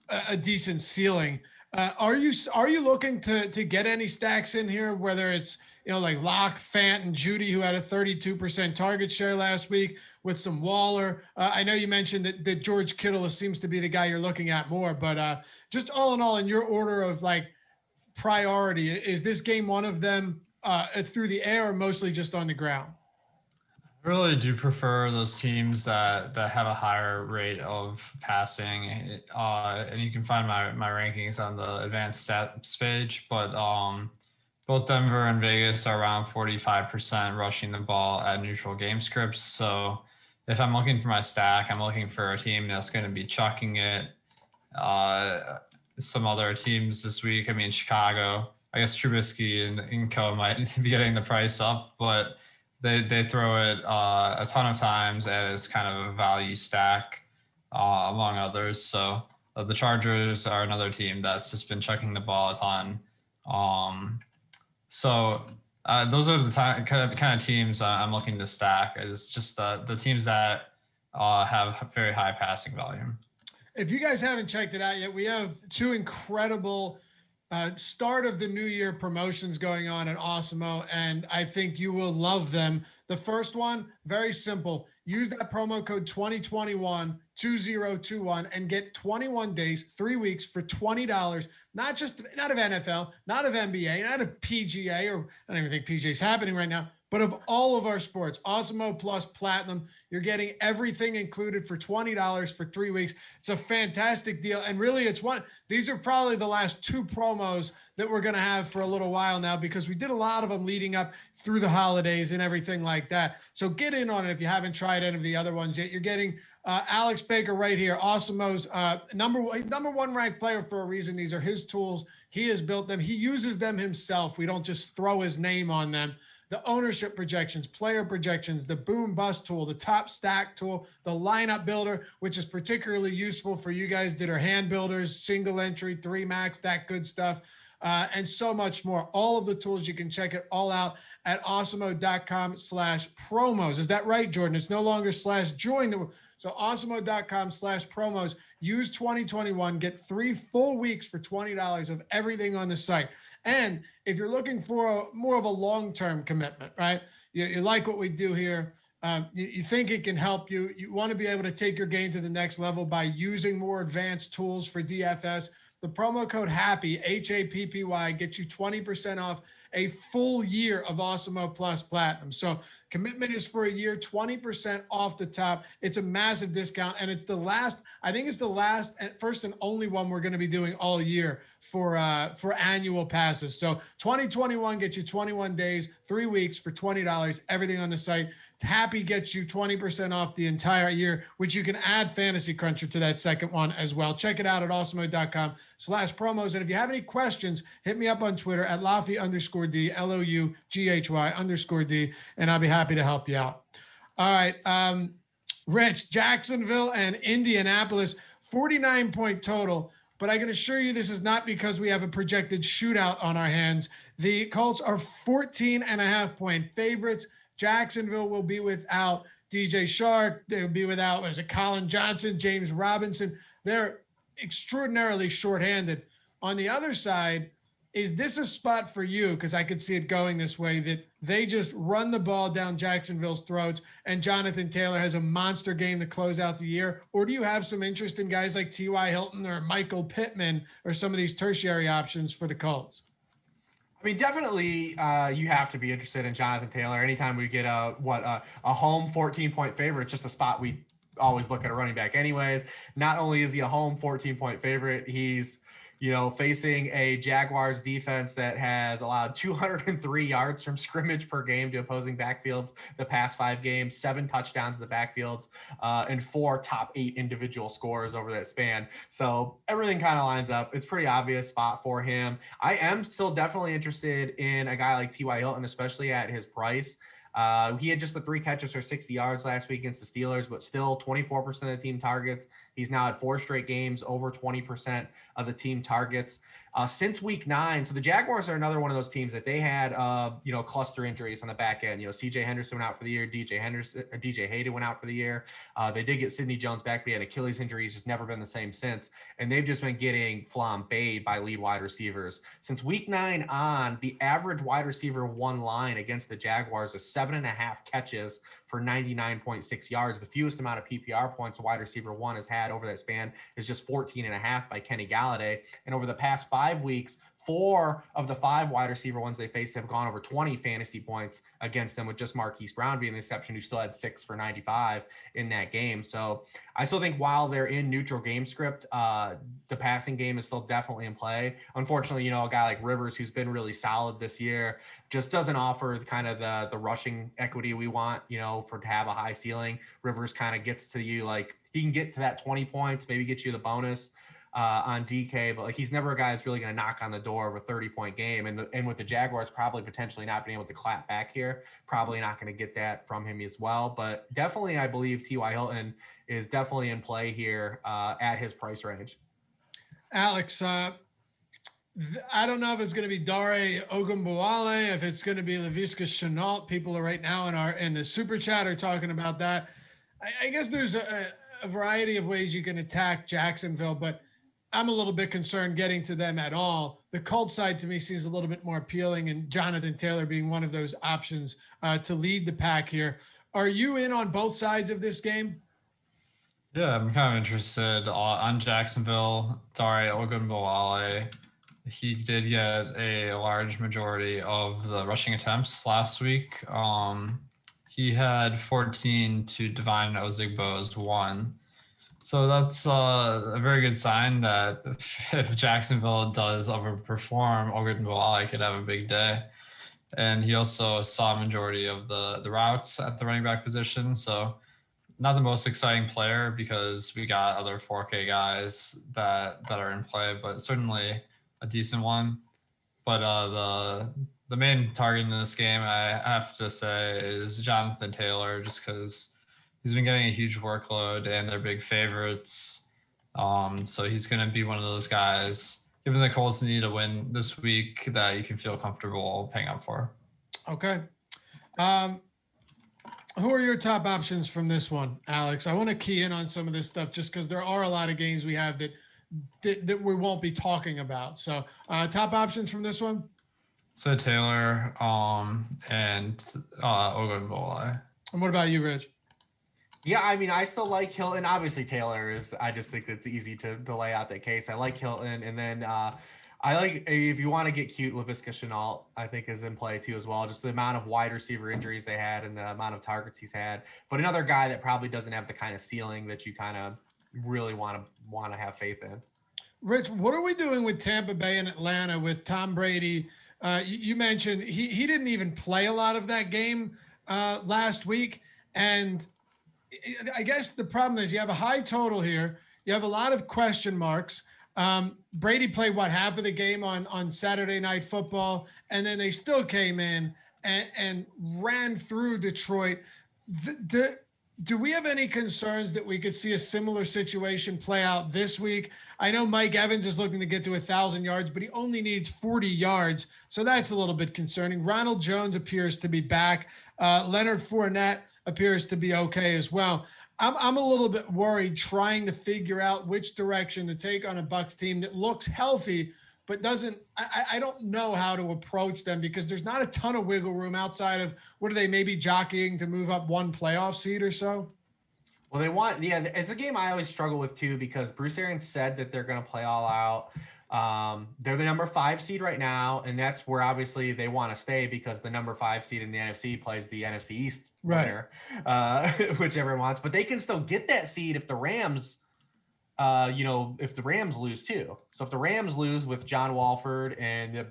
a decent ceiling. Are you looking to get any stacks in here, whether it's like Locke, Fant, and Jeudy, who had a 32% target share last week, with some Waller? I know you mentioned that George Kittle seems to be the guy you're looking at more, but just all in all, in your order of like priority, is this game one of them through the air or mostly just on the ground? I really do prefer those teams that have a higher rate of passing, and you can find my rankings on the advanced stats page, but both Denver and Vegas are around 45% rushing the ball at neutral game scripts. So if I'm looking for my stack, I'm looking for a team that's going to be chucking it. Some other teams this week, I mean, Chicago, I guess Trubisky and co might be getting the price up, but they throw it a ton of times, and it's kind of a value stack among others. So the Chargers are another team that's just been chucking the ball a ton. So those are the kind of teams I'm looking to stack. Is just the teams that have very high passing volume. If you guys haven't checked it out yet, we have 2 incredible start of the new year promotions going on at Awesemo, and I think you will love them. The first one, very simple. Use that promo code 2021 and get 21 days, 3 weeks for $20. Not of NFL, not of NBA, not of PGA, or I don't even think PGA is happening right now, but of all of our sports. Awesemo Plus Platinum. You're getting everything included for $20 for 3 weeks. It's a fantastic deal. And really, these are probably the last 2 promos that we're going to have for a little while now, because we did a lot of them leading up through the holidays and everything like that. So get in on it if you haven't tried any of the other ones yet. You're getting Alex Baker right here, Awesemo's number one ranked player for a reason. These are his tools. He has built them. He uses them himself. We don't just throw his name on them. the ownership projections, player projections, the boom bust tool, the top stack tool, the lineup builder, which is particularly useful for you guys that are hand builders, single entry, 3 max, that good stuff. And so much more. All of the tools, you can check it all out at awesemo.com/promos. Is that right, Jordan? It's no longer /join. So awesemo.com/promos. Use 2021. Get 3 full weeks for $20 of everything on the site. And if you're looking for more of a long-term commitment, right? You like what we do here. You think it can help you. You want to be able to take your game to the next level by using more advanced tools for DFS. The promo code HAPPY, HAPPY, gets you 20% off a full year of Awesemo Plus Platinum. So commitment is for a year, 20% off the top. It's a massive discount, and it's the last, I think it's the last, first and only one we're going to be doing all year for annual passes. So 2021 gets you 21 days, 3 weeks for $20, everything on the site. Happy gets you 20% off the entire year, which you can add Fantasy Cruncher to that second one as well. Check it out at awesemo.com/promos. And if you have any questions, hit me up on Twitter at Loughy_D, LOUGHY_D, and I'll be happy to help you out. All right. Rich, Jacksonville and Indianapolis, 49-point total. But I can assure you this is not because we have a projected shootout on our hands. The Colts are 14.5-point favorites. Jacksonville will be without DJ Shark. They'll be without, Colin Johnson, James Robinson. They're extraordinarily shorthanded. On the other side, is this a spot for you? Because I could see it going this way, that they just run the ball down Jacksonville's throats and Jonathan Taylor has a monster game to close out the year? Or do you have some interest in guys like T.Y. Hilton or Michael Pittman or some of these tertiary options for the Colts? I mean, definitely, you have to be interested in Jonathan Taylor. Anytime we get a home 14-point favorite, just a spot we always look at a running back anyways. Not only is he a home 14-point favorite, he's, facing a Jaguars defense that has allowed 203 yards from scrimmage per game to opposing backfields the past 5 games, 7 touchdowns in the backfields, and 4 top 8 individual scores over that span. So everything kind of lines up. It's pretty obvious spot for him. I am still definitely interested in a guy like T.Y. Hilton, especially at his price. He had just the 3 catches for 60 yards last week against the Steelers, but still 24% of the team targets. He's now had 4 straight games, over 20% of the team targets since week 9. So the Jaguars are another one of those teams that they had, cluster injuries on the back end. CJ Henderson went out for the year. DJ Hayden went out for the year. They did get Sidney Jones back, but he had an Achilles injury. He's just never been the same since. And they've just been getting flambéed by lead wide receivers. Since week 9 on, the average wide receiver 1 line against the Jaguars is 7.5 catches for 99.6 yards. The fewest amount of PPR points a wide receiver 1 has had over that span is just 14.5 by Kenny Galladay. And over the past 5 weeks, 4 of the 5 wide receiver ones they faced have gone over 20 fantasy points against them, with just Marquise Brown being the exception, who still had 6 for 95 in that game. So I still think while they're in neutral game script, the passing game is still definitely in play. Unfortunately, a guy like Rivers, who's been really solid this year, just doesn't offer kind of the rushing equity we want, to have a high ceiling. Rivers kind of gets to you, like, he can get to that 20 points, maybe get you the bonus on DK, but he's never a guy that's really going to knock on the door of a 30-point game. And with the Jaguars probably potentially not being able to clap back here, probably not going to get that from him as well. But definitely, I believe T.Y. Hilton is definitely in play here at his price range. Alex, I don't know if it's going to be Dare Ogunbowale, if it's going to be Laviska Shenault. People are right now in the super chat are talking about that. I guess there's a variety of ways you can attack Jacksonville, but I'm a little bit concerned getting to them at all. The Colts side to me seems a little bit more appealing, and Jonathan Taylor being one of those options to lead the pack here. Are you in on both sides of this game? Yeah, I'm kind of interested on Jacksonville. Dare Ogunbowale, he did get a large majority of the rushing attempts last week. He had 14 to Divine Ozigbo's 1. So that's a very good sign that if Jacksonville does overperform, Ogunbowale could have a big day. And he also saw a majority of the routes at the running back position. So not the most exciting player because we got other 4K guys that are in play, but certainly a decent one. But the the main target in this game, I have to say, is Jonathan Taylor, just because he's been getting a huge workload and they're big favorites. So he's going to be one of those guys, given the Colts need a win this week, that you can feel comfortable paying up for. Okay. Who are your top options from this one, Alex? I want to key in on some of this stuff just because there are a lot of games we have that we won't be talking about. So top options from this one? So Taylor and Ogunbowale. And what about you, Rich? Yeah, I mean, I still like Hilton. Obviously, Taylor is, I just think it's easy to lay out that case. I like Hilton. And then I like, if you want to get cute, Laviska Shenault, I think, is in play too as well. Just the amount of wide receiver injuries they had and the amount of targets he's had. But another guy that probably doesn't have the kind of ceiling that you kind of really want to have faith in. Rich, what are we doing with Tampa Bay and Atlanta with Tom Brady? You mentioned he didn't even play a lot of that game last week. And I guess the problem is you have a high total here. You have a lot of question marks. Brady played half of the game on Saturday Night Football, and then they still came in and ran through Detroit. Do we have any concerns that we could see a similar situation play out this week? I know Mike Evans is looking to get to 1,000 yards, but he only needs 40 yards. So that's a little bit concerning. Ronald Jones appears to be back. Leonard Fournette appears to be okay as well. I'm a little bit worried trying to figure out which direction to take on a Bucs team that looks healthy, but doesn't. I don't know how to approach them because there's not a ton of wiggle room outside of what are they maybe jockeying to move up one playoff seed or so? Well, it's a game I always struggle with too, because Bruce Arians said that they're going to play all out. They're the number 5 seed right now, and that's where obviously they want to stay because the number 5 seed in the NFC plays the NFC East winner, which everyone wants. But they can still get that seed if the Rams, if the Rams lose too. So if the Rams lose with John Walford and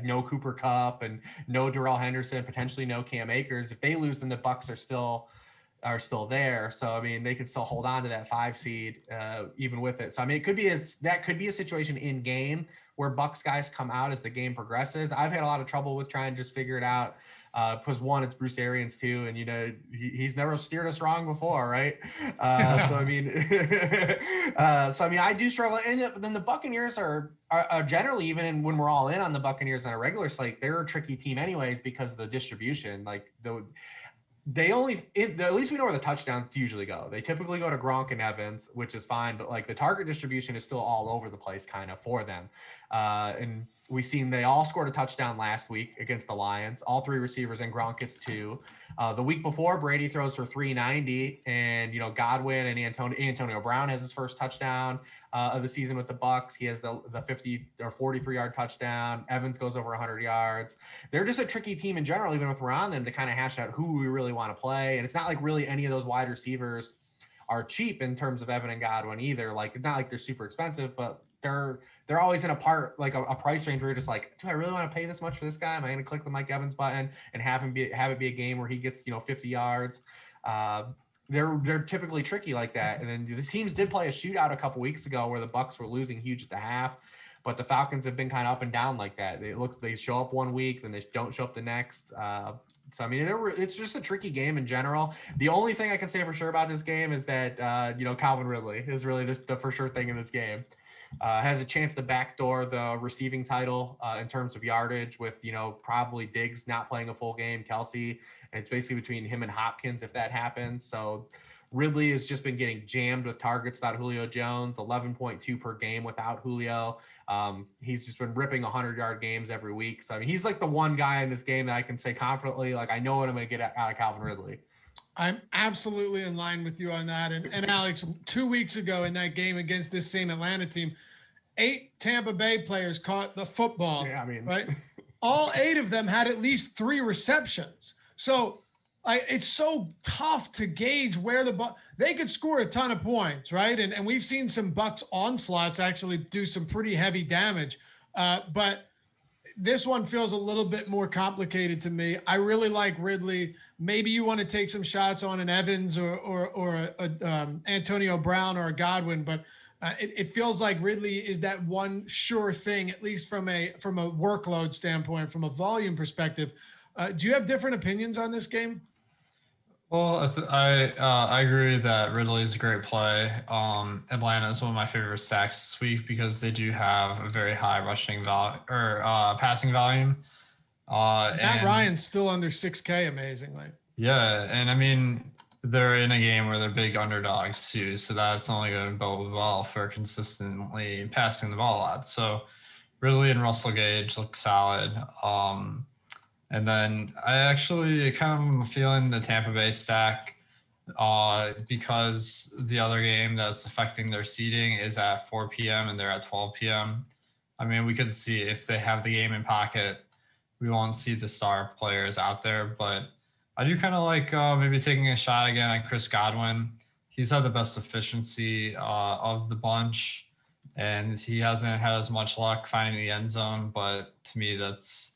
no Cooper Kupp and no Darrell Henderson, potentially no Cam Akers, if they lose, then the Bucs are still there. So, I mean, they could still hold on to that 5 seed even with it. So, I mean, that could be a situation in game where Bucs guys come out as the game progresses. I've had a lot of trouble with trying to just figure it out. Because one, it's Bruce Arians too, and he's never steered us wrong before, right? So I mean, I do struggle. And then the Buccaneers are generally, even when we're all in on the Buccaneers on a regular slate, they're a tricky team anyways because of the distribution. Like at least we know where the touchdowns usually go. They typically go to Gronk and Evans, which is fine, but like the target distribution is still all over the place kind of for them. And we've seen they all scored a touchdown last week against the Lions. All 3 receivers, and Gronk gets 2. The week before, Brady throws for 390, and Godwin and Antonio Brown has his first touchdown of the season with the Bucs. He has the 50 or 43-yard touchdown. Evans goes over 100 yards. They're just a tricky team in general, even if we're on them, to kind of hash out who we really want to play. And it's not like really any of those wide receivers are cheap in terms of Evan and Godwin either. Like, it's not like they're super expensive, but they're always in a price range where you're just like, do I really want to pay this much for this guy? Am I going to click the Mike Evans button and have it be a game where he gets 50 yards? They're typically tricky like that. And then the teams did play a shootout a couple weeks ago where the Bucs were losing huge at the half, but the Falcons have been kind of up and down like that. They show up one week, then they don't show up the next. So, I mean, it's just a tricky game in general. The only thing I can say for sure about this game is that, Calvin Ridley is really the for sure thing in this game. Has a chance to backdoor the receiving title in terms of yardage with, probably Diggs not playing a full game, Kelsey. And it's basically between him and Hopkins if that happens. So Ridley has just been getting jammed with targets without Julio Jones, 11.2 per game without Julio. He's just been ripping 100-yard games every week. So, I mean, he's like the one guy in this game that I can say confidently, like, I know what I'm going to get out of Calvin Ridley. I'm absolutely in line with you on that. And Alex, 2 weeks ago in that game against this same Atlanta team, 8 Tampa Bay players caught the football. Yeah, I mean, right? All 8 of them had at least 3 receptions. So it's so tough to gauge where they could score a ton of points, right? And we've seen some Bucs onslaughts actually do some pretty heavy damage. But this one feels a little bit more complicated to me. I really like Ridley. Maybe you want to take some shots on an Evans or Antonio Brown or a Godwin, but It feels like Ridley is that one sure thing, at least from a workload standpoint, from a volume perspective. Do you have different opinions on this game? Well, I agree that Ridley is a great play. Atlanta is one of my favorite stacks this week because they do have a very high rushing volume or passing volume. Matt Ryan's still under 6K, amazingly. Yeah, and I mean they're in a game where they're big underdogs too, so that's only going to bode well for consistently passing the ball a lot. So Ridley and Russell Gage look solid. And then I actually kind of am feeling the Tampa Bay stack because the other game that's affecting their seeding is at 4 p.m. and they're at 12 p.m. I mean, we could see if they have the game in pocket, we won't see the star players out there. But I do kind of like maybe taking a shot again on Chris Godwin. He's had the best efficiency of the bunch, and he hasn't had as much luck finding the end zone. But to me, that's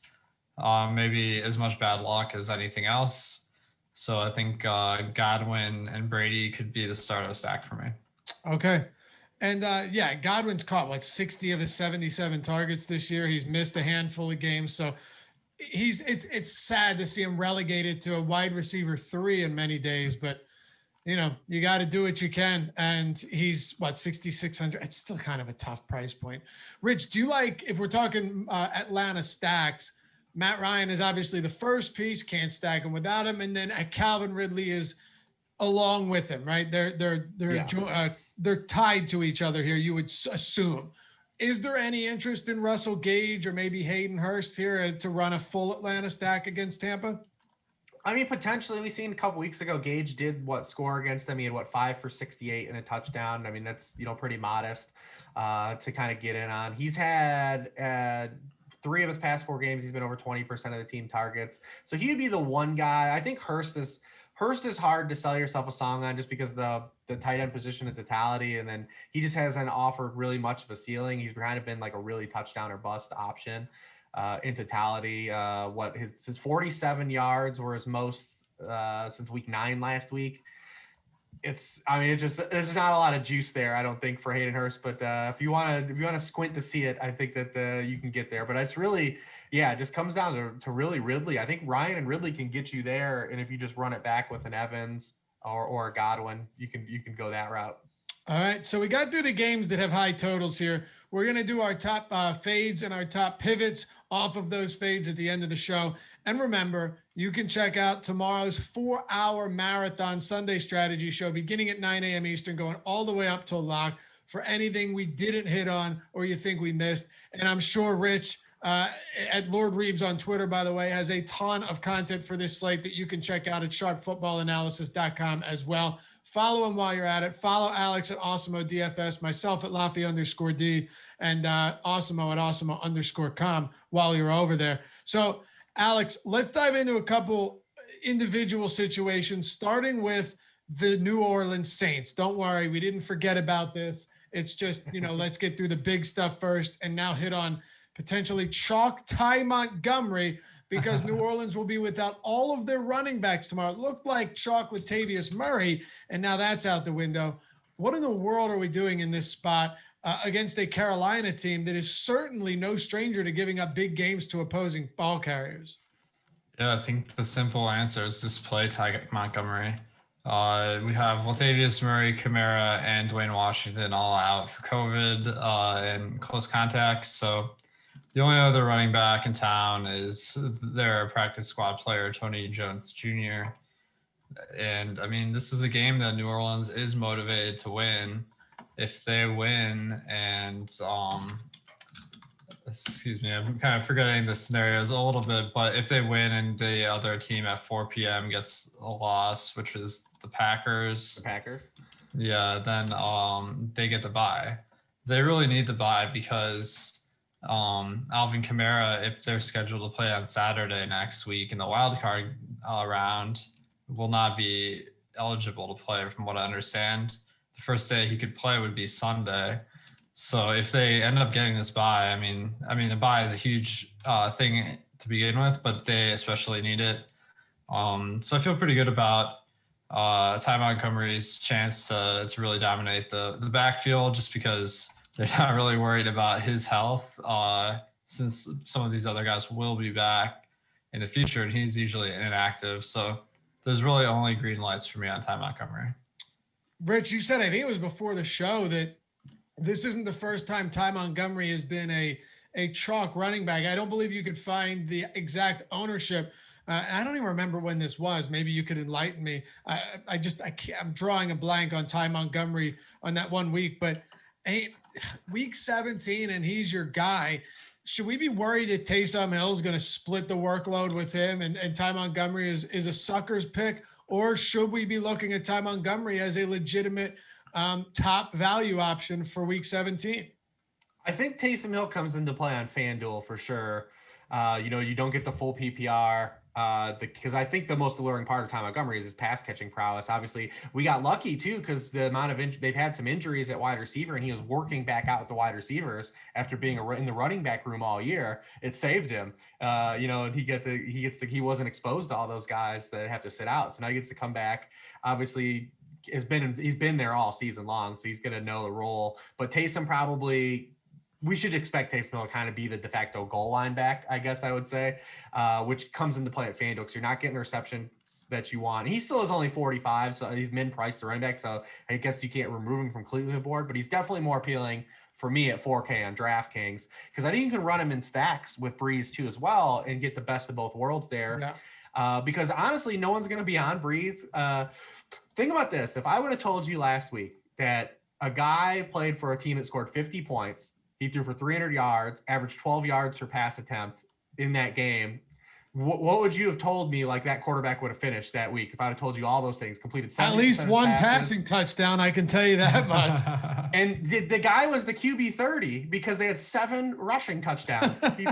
maybe as much bad luck as anything else. So I think Godwin and Brady could be the start of the stack for me. Okay. And yeah, Godwin's caught 60 of his 77 targets this year. He's missed a handful of games. So it's sad to see him relegated to a wide receiver 3 in many days, but you got to do what you can. And he's 6,600. It's still kind of a tough price point. Rich, do you like, if we're talking Atlanta stacks, Matt Ryan is obviously the first piece, can't stack him without him. And then Calvin Ridley is along with him, right? They're tied to each other here, you would assume. Is there any interest in Russell Gage or maybe Hayden Hurst here to run a full Atlanta stack against Tampa? I mean, potentially. We seen a couple weeks ago, Gage did score against them. He had 5 for 68 and a touchdown. I mean, that's, pretty modest to kind of get in on. He's had 3 of his past 4 games, he's been over 20% of the team targets. So he would be the one guy. I think Hurst is hard to sell yourself a song on just because the tight end position in totality. And then he just hasn't offered really much of a ceiling. He's kind of been like a really touchdown or bust option in totality. His 47 yards were his most since week 9 last week. There's not a lot of juice there, I don't think, for Hayden Hurst. But if you want to squint to see it, I think that you can get there. But it's really, it just comes down to really Ridley. I think Ryan and Ridley can get you there, and if you just run it back with an Evans or a Godwin, you can go that route. All right, so we got through the games that have high totals here. We're going to do our top fades and our top pivots off of those fades at the end of the show. And remember, you can check out tomorrow's 4-hour marathon Sunday strategy show beginning at 9 a.m. Eastern, going all the way up till lock for anything we didn't hit on or you think we missed. And I'm sure Rich at Lord Reeves on Twitter, by the way, has a ton of content for this slate that you can check out at sharpfootballanalysis.com as well. Follow him while you're at it. Follow Alex at Awesemo DFS, myself at Laffy_D, and Awesemo at Awesemo_com while you're over there. So, Alex, let's dive into a couple individual situations, starting with the New Orleans Saints. Don't worry, we didn't forget about this. It's just, let's get through the big stuff first and now hit on potentially chalk Ty Montgomery, because New Orleans will be without all of their running backs tomorrow. It looked like chalk Latavius Murray, and now that's out the window. What in the world are we doing in this spot against a Carolina team that is certainly no stranger to giving up big games to opposing ball carriers? Yeah, I think the simple answer is just play Ty Montgomery. We have Latavius Murray, Kamara, and Dwayne Washington all out for COVID and close contacts. So the only other running back in town is their practice squad player, Tony Jones Jr. And I mean, this is a game that New Orleans is motivated to win. If they win and, excuse me, I'm kind of forgetting the scenarios a little bit, but if they win and the other team at 4 p.m. gets a loss, which is the Packers. Yeah, then they get the bye. They really need the bye because Alvin Kamara, if they're scheduled to play on Saturday next week in the wild card round, will not be eligible to play from what I understand. The first day he could play would be Sunday. So if they end up getting this bye, I mean the bye is a huge thing to begin with, but they especially need it. So I feel pretty good about Ty Montgomery's chance to really dominate the backfield, just because they're not really worried about his health, since some of these other guys will be back in the future, and he's usually inactive. So there's really only green lights for me on Ty Montgomery. Rich, you said, I think it was before the show, that this isn't the first time Ty Montgomery has been a chalk running back. I don't believe you could find the exact ownership. I don't even remember when this was. Maybe you could enlighten me. I can't, I'm drawing a blank on Ty Montgomery on that 1 week, but week 17 and he's your guy. Should we be worried that Taysom Hill is going to split the workload with him and Ty Montgomery is a sucker's pick? Or should we be looking at Ty Montgomery as a legitimate top value option for week 17? I think Taysom Hill comes into play on FanDuel for sure. You don't get the full PPR because I think the most alluring part of Ty Montgomery is his pass catching prowess. Obviously, we got lucky too because the amount of they've had some injuries at wide receiver, and he was working back out with the wide receivers after being in the running back room all year. It saved him. And he wasn't exposed to all those guys that have to sit out, so now he gets to come back. Obviously, he's been there all season long, so he's going to know the role. But Taysom probably. We should expect Taysom Hill to kind of be the de facto goal line back, I guess I would say, which comes into play at FanDuel because you're not getting the receptions that you want. He still is only 45, so he's min-priced the running back, so I guess you can't remove him from completely the board, but he's definitely more appealing for me at 4K on DraftKings because I think you can run him in stacks with Breeze too as well and get the best of both worlds there. Yeah. Because honestly, no one's going to be on Breeze. Think about this. If I would have told you last week that a guy played for a team that scored 50 points, he threw for 300 yards, averaged 12 yards per pass attempt in that game. What would you have told me like that quarterback would have finished that week if I would have told you all those things? Completed at least one passing touchdown, I can tell you that much. And the guy was the QB 30 because they had 7 rushing touchdowns. He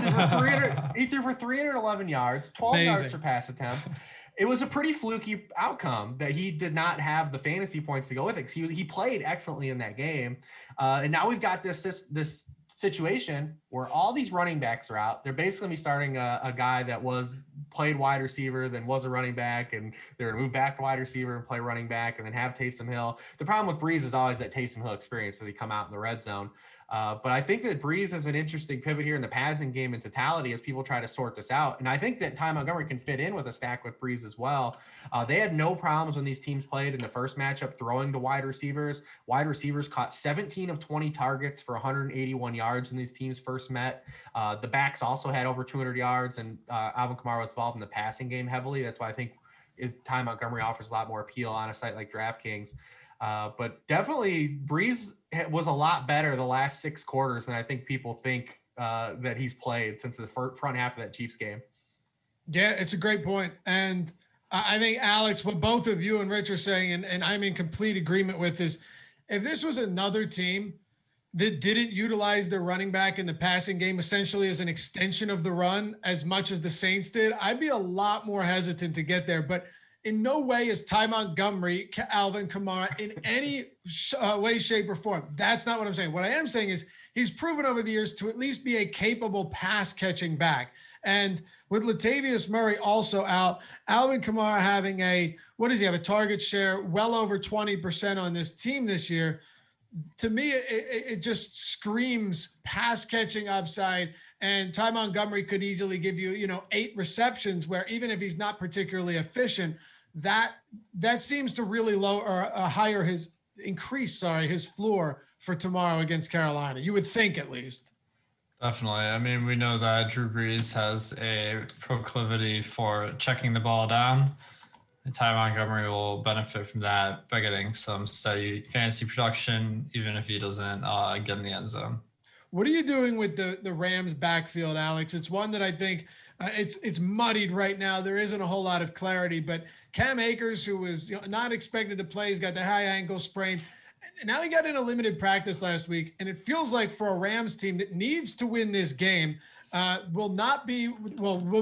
threw for 311 yards, 12 Amazing. yards per pass attempt. It was a pretty fluky outcome that he did not have the fantasy points to go with it because he played excellently in that game. And now we've got this situation where all these running backs are out. They're basically going to be starting a guy that played wide receiver, then was a running back, and they're going to move back to wide receiver and play running back and then have Taysom Hill. The problem with Breeze is always that Taysom Hill experience as he come out in the red zone. But I think that Breeze is an interesting pivot here in the passing game in totality as people try to sort this out. And I think that Ty Montgomery can fit in with a stack with Breeze as well. They had no problems when these teams played in the first matchup throwing to wide receivers. Wide receivers caught 17 of 20 targets for 181 yards when these teams first met. The backs also had over 200 yards, and Alvin Kamara was involved in the passing game heavily. That's why I think Ty Montgomery offers a lot more appeal on a site like DraftKings. But definitely Breeze was a lot better the last 6 quarters than I think people think that he's played since the front half of that Chiefs game. Yeah, it's a great point. And I think, Alex, what both of you and Rich are saying, and I'm in complete agreement with, is if this was another team that didn't utilize their running back in the passing game essentially as an extension of the run as much as the Saints did, I'd be a lot more hesitant to get there. But in no way is Ty Montgomery, Alvin Kamara in any way, shape, or form. That's not what I'm saying. What I am saying is he's proven over the years to at least be a capable pass-catching back. And with Latavius Murray also out, Alvin Kamara having a target share well over 20% on this team this year. To me, it just screams pass-catching upside. And Ty Montgomery could easily give you, 8 receptions where even if he's not particularly efficient, that seems to really increase his floor for tomorrow against Carolina. You would think at least. Definitely. I mean, we know that Drew Brees has a proclivity for checking the ball down. And Ty Montgomery will benefit from that by getting some steady fantasy production, even if he doesn't get in the end zone. What are you doing with the Rams backfield, Alex? It's one that I think it's muddied right now. There isn't a whole lot of clarity, but Cam Akers, who was not expected to play, he's got the high ankle sprain. Now he got in a limited practice last week, and it feels like for a Rams team that needs to win this game, will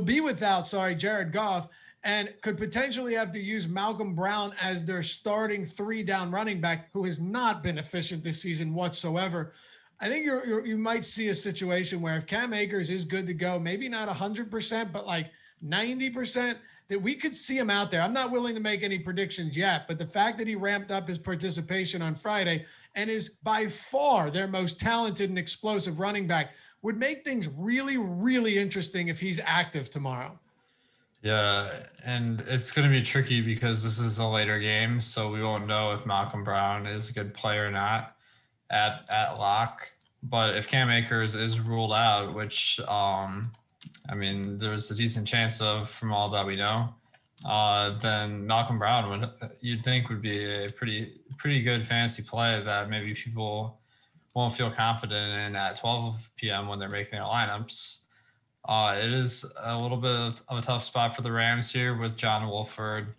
be without Jared Goff, and could potentially have to use Malcolm Brown as their starting 3-down running back, who has not been efficient this season whatsoever. I think you might see a situation where if Cam Akers is good to go, maybe not 100%, but like 90%, that we could see him out there. I'm not willing to make any predictions yet, but the fact that he ramped up his participation on Friday and is by far their most talented and explosive running back would make things really, really interesting if he's active tomorrow. Yeah, and it's going to be tricky because this is a later game, so we won't know if Malcolm Brown is a good player or not at lock. But if Cam Akers is ruled out, which there's a decent chance of from all that we know, then Malcolm Brown you'd think would be a pretty good fantasy play that maybe people won't feel confident in at 12 p.m. when they're making their lineups. It is a little bit of a tough spot for the Rams here with John Wolford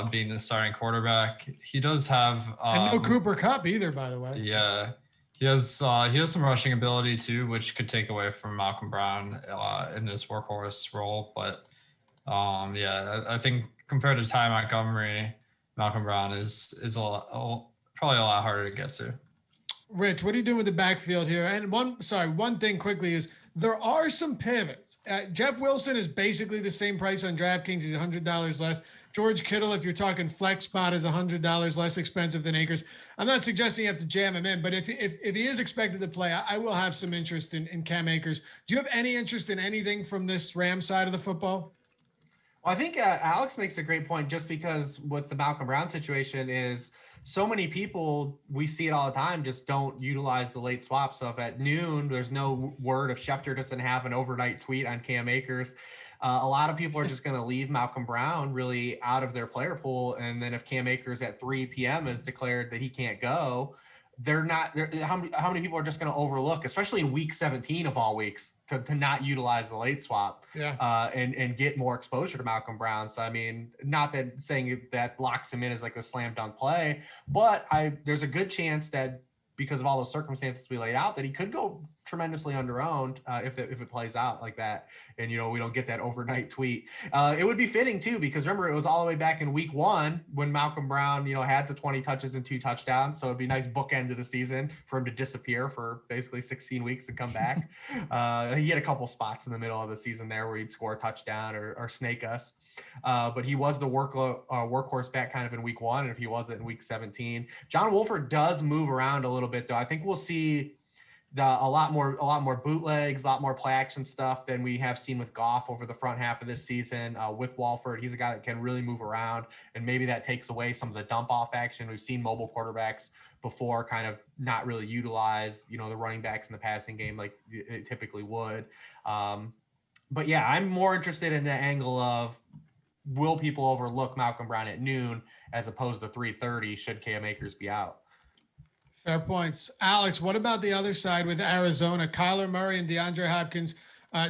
being the starting quarterback. He does have and no Cooper Kupp either, by the way. Yeah, he has some rushing ability too, which could take away from Malcolm Brown in this workhorse role. But I think compared to Ty Montgomery, Malcolm Brown is probably a lot harder to get to. Rich, what are you doing with the backfield here? And one thing quickly is there are some pivots. Jeff Wilson is basically the same price on DraftKings. He's $100 less. George Kittle, if you're talking flex spot, is $100 less expensive than Akers. I'm not suggesting you have to jam him in, but if he is expected to play, I will have some interest in Cam Akers. Do you have any interest in anything from this Rams side of the football? Well, I think Alex makes a great point just because with the Malcolm Brown situation is so many people, we see it all the time, just don't utilize the late swap. So if at noon, there's no word if Schefter doesn't have an overnight tweet on Cam Akers, a lot of people are just going to leave Malcolm Brown really out of their player pool. And then if Cam Akers at 3 p.m. is declared that he can't go, how many people are just going to overlook, especially in week 17 of all weeks, to not utilize the late swap and get more exposure to Malcolm Brown. So, not that saying that locks him in as like a slam dunk play, but there's a good chance that because of all those circumstances we laid out, that he could go tremendously underowned if it plays out like that. And, we don't get that overnight tweet. It would be fitting too, because remember, it was all the way back in week 1 when Malcolm Brown, had the 20 touches and 2 touchdowns. So it'd be a nice bookend to the season for him to disappear for basically 16 weeks and come back. He had a couple spots in the middle of the season there where he'd score a touchdown or snake us. But he was the workhorse back kind of in week 1. And if he wasn't in week 17, John Wolford does move around a little bit though. I think we'll see a lot more bootlegs, a lot more play action stuff than we have seen with Goff over the front half of this season. With Wolford, he's a guy that can really move around, and maybe that takes away some of the dump off action. We've seen mobile quarterbacks before kind of not really utilize, the running backs in the passing game like it typically would. But yeah, I'm more interested in the angle of will people overlook Malcolm Brown at noon as opposed to 3:30 should Cam Akers be out? Fair points. Alex, what about the other side with Arizona? Kyler Murray and DeAndre Hopkins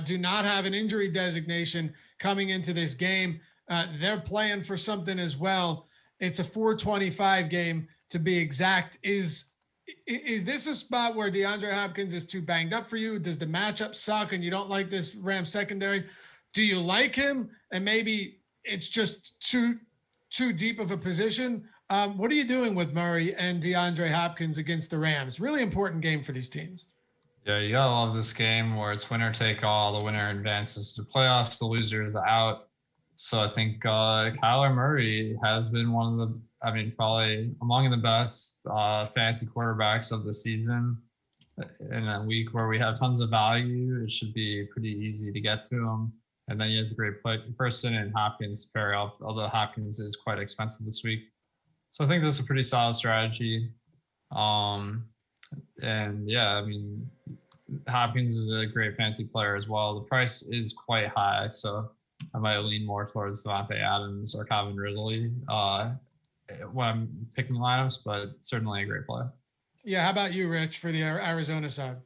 do not have an injury designation coming into this game. They're playing for something as well. It's a 425 game to be exact. Is this a spot where DeAndre Hopkins is too banged up for you? Does the matchup suck and you don't like this Rams secondary? Do you like him and maybe it's just too deep of a position? What are you doing with Murray and DeAndre Hopkins against the Rams? Really important game for these teams. Yeah, you gotta love this game where it's winner take all. The winner advances to playoffs, the loser is out. So I think Kyler Murray has been one of the, probably among the best fantasy quarterbacks of the season. In a week where we have tons of value, it should be pretty easy to get to him. And then he has a great person in Hopkins to pair up, although Hopkins is quite expensive this week. So I think that's a pretty solid strategy. Hopkins is a great fantasy player as well. The price is quite high, so I might lean more towards Devontae Adams or Calvin Ridley when I'm picking lineups, but certainly a great play. Yeah, how about you, Rich, for the Arizona side?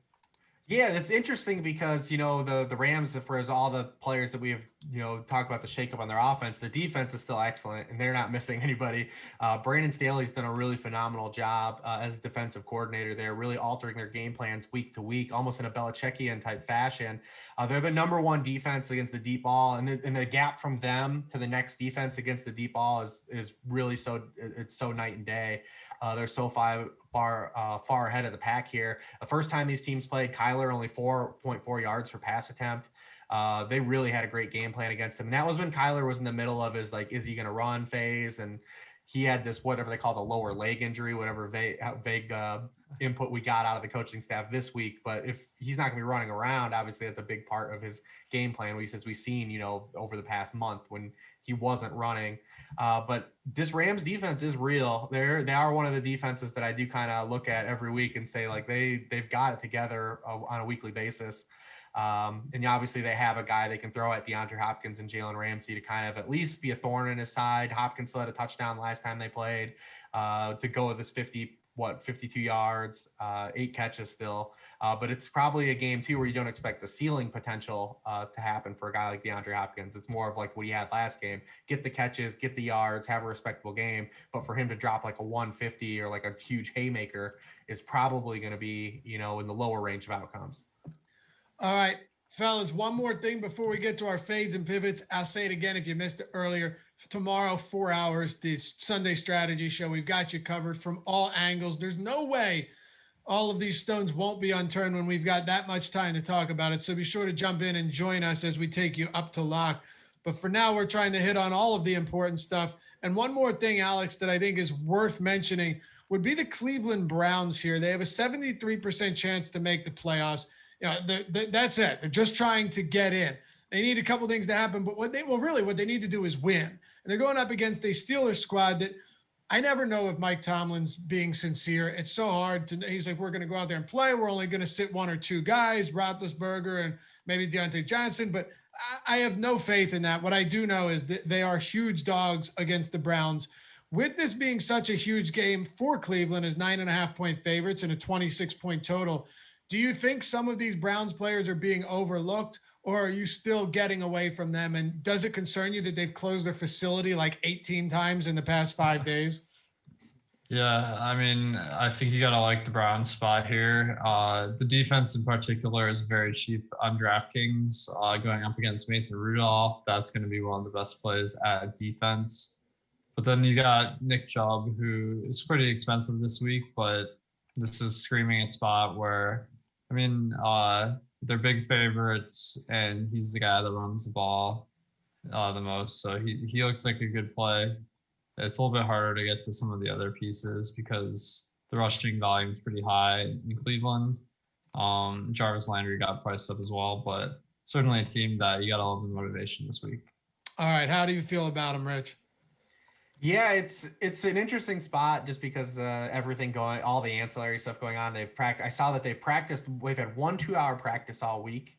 Yeah, it's interesting because, the Rams, for all the players that we have, talked about the shakeup on their offense, the defense is still excellent and they're not missing anybody. Brandon Staley's done a really phenomenal job as defensive coordinator. They're really altering their game plans week to week, almost in a Belichickian type fashion. They're the number 1 defense against the deep ball, and the gap from them to the next defense against the deep ball is really so night and day. They're so far ahead of the pack here. The first time these teams played, Kyler only 4.4 yards per pass attempt. They really had a great game plan against him. And that was when Kyler was in the middle of his, like, is he going to run phase? And he had this, whatever they call the lower leg injury, whatever vague input we got out of the coaching staff this week. But if he's not going to be running around, obviously that's a big part of his game plan, as we've seen, you know, over the past month when he wasn't running. But this Rams defense is real. They are one of the defenses that I do kind of look at every week and say, like, they've got it together on a weekly basis. And obviously they have a guy they can throw at DeAndre Hopkins and Jalen Ramsey to kind of at least be a thorn in his side. Hopkins still had a touchdown last time they played, to go with his 52 yards, 8 catches still. But it's probably a game too where you don't expect the ceiling potential to happen for a guy like DeAndre Hopkins. It's more of like what he had last game: get the catches, get the yards, have a respectable game. But for him to drop like a 150 or like a huge haymaker is probably going to be, you know, in the lower range of outcomes. All right, fellas, one more thing before we get to our fades and pivots. I'll say it again if you missed it earlier. Tomorrow, 4 hours, the Sunday strategy show. We've got you covered from all angles. There's no way all of these stones won't be unturned when we've got that much time to talk about it. So be sure to jump in and join us as we take you up to lock. But for now, we're trying to hit on all of the important stuff. And one more thing, Alex, that I think is worth mentioning would be the Cleveland Browns here. They have a 73% chance to make the playoffs. You know, that's it. They're just trying to get in. They need a couple things to happen, but what they need to do is win. And they're going up against a Steelers squad that I never know if Mike Tomlin's being sincere. It's so hard to. He's like, we're going to go out there and play. We're only going to sit 1 or 2 guys, Roethlisberger and maybe Deontay Johnson. But I have no faith in that. What I do know is that they are huge dogs against the Browns. With this being such a huge game for Cleveland as 9.5-point favorites and a 26-point total, do you think some of these Browns players are being overlooked, or are you still getting away from them? And does it concern you that they've closed their facility like 18 times in the past 5 days? Yeah, I mean, I think you got to like the Browns spot here. The defense in particular is very cheap on DraftKings. Going up against Mason Rudolph, that's going to be one of the best plays at defense. But then you got Nick Chubb, who is pretty expensive this week, but this is screaming a spot where, I mean, they're big favorites, and he's the guy that runs the ball the most. So he looks like a good play. It's a little bit harder to get to some of the other pieces because the rushing volume is pretty high in Cleveland. Jarvis Landry got priced up as well, but certainly a team that you got to love the motivation this week. All right. How do you feel about him, Rich? Yeah, it's an interesting spot just because everything going, all the ancillary stuff going on. I saw that they've had 1 2-hour practice all week.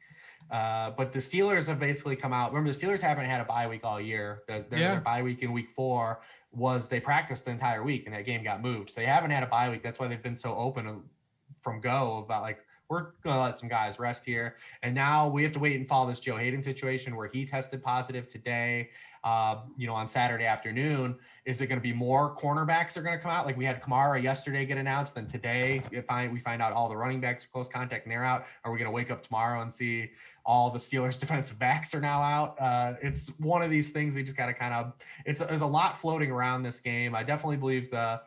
But the Steelers have basically come out. Remember, the Steelers haven't had a bye week all year. Their bye week in week 4 was they practiced the entire week and that game got moved. So they haven't had a bye week. That's why they've been so open from go about like, we're going to let some guys rest here. And now we have to wait and follow this Joe Hayden situation where he tested positive today, on Saturday afternoon. Is it going to be more cornerbacks are going to come out? Like we had Kamara yesterday get announced. Then today, we find out all the running backs are close contact and they're out. Are we going to wake up tomorrow and see all the Steelers defensive backs are now out? It's one of these things we just got to there's a lot floating around this game. I definitely believe the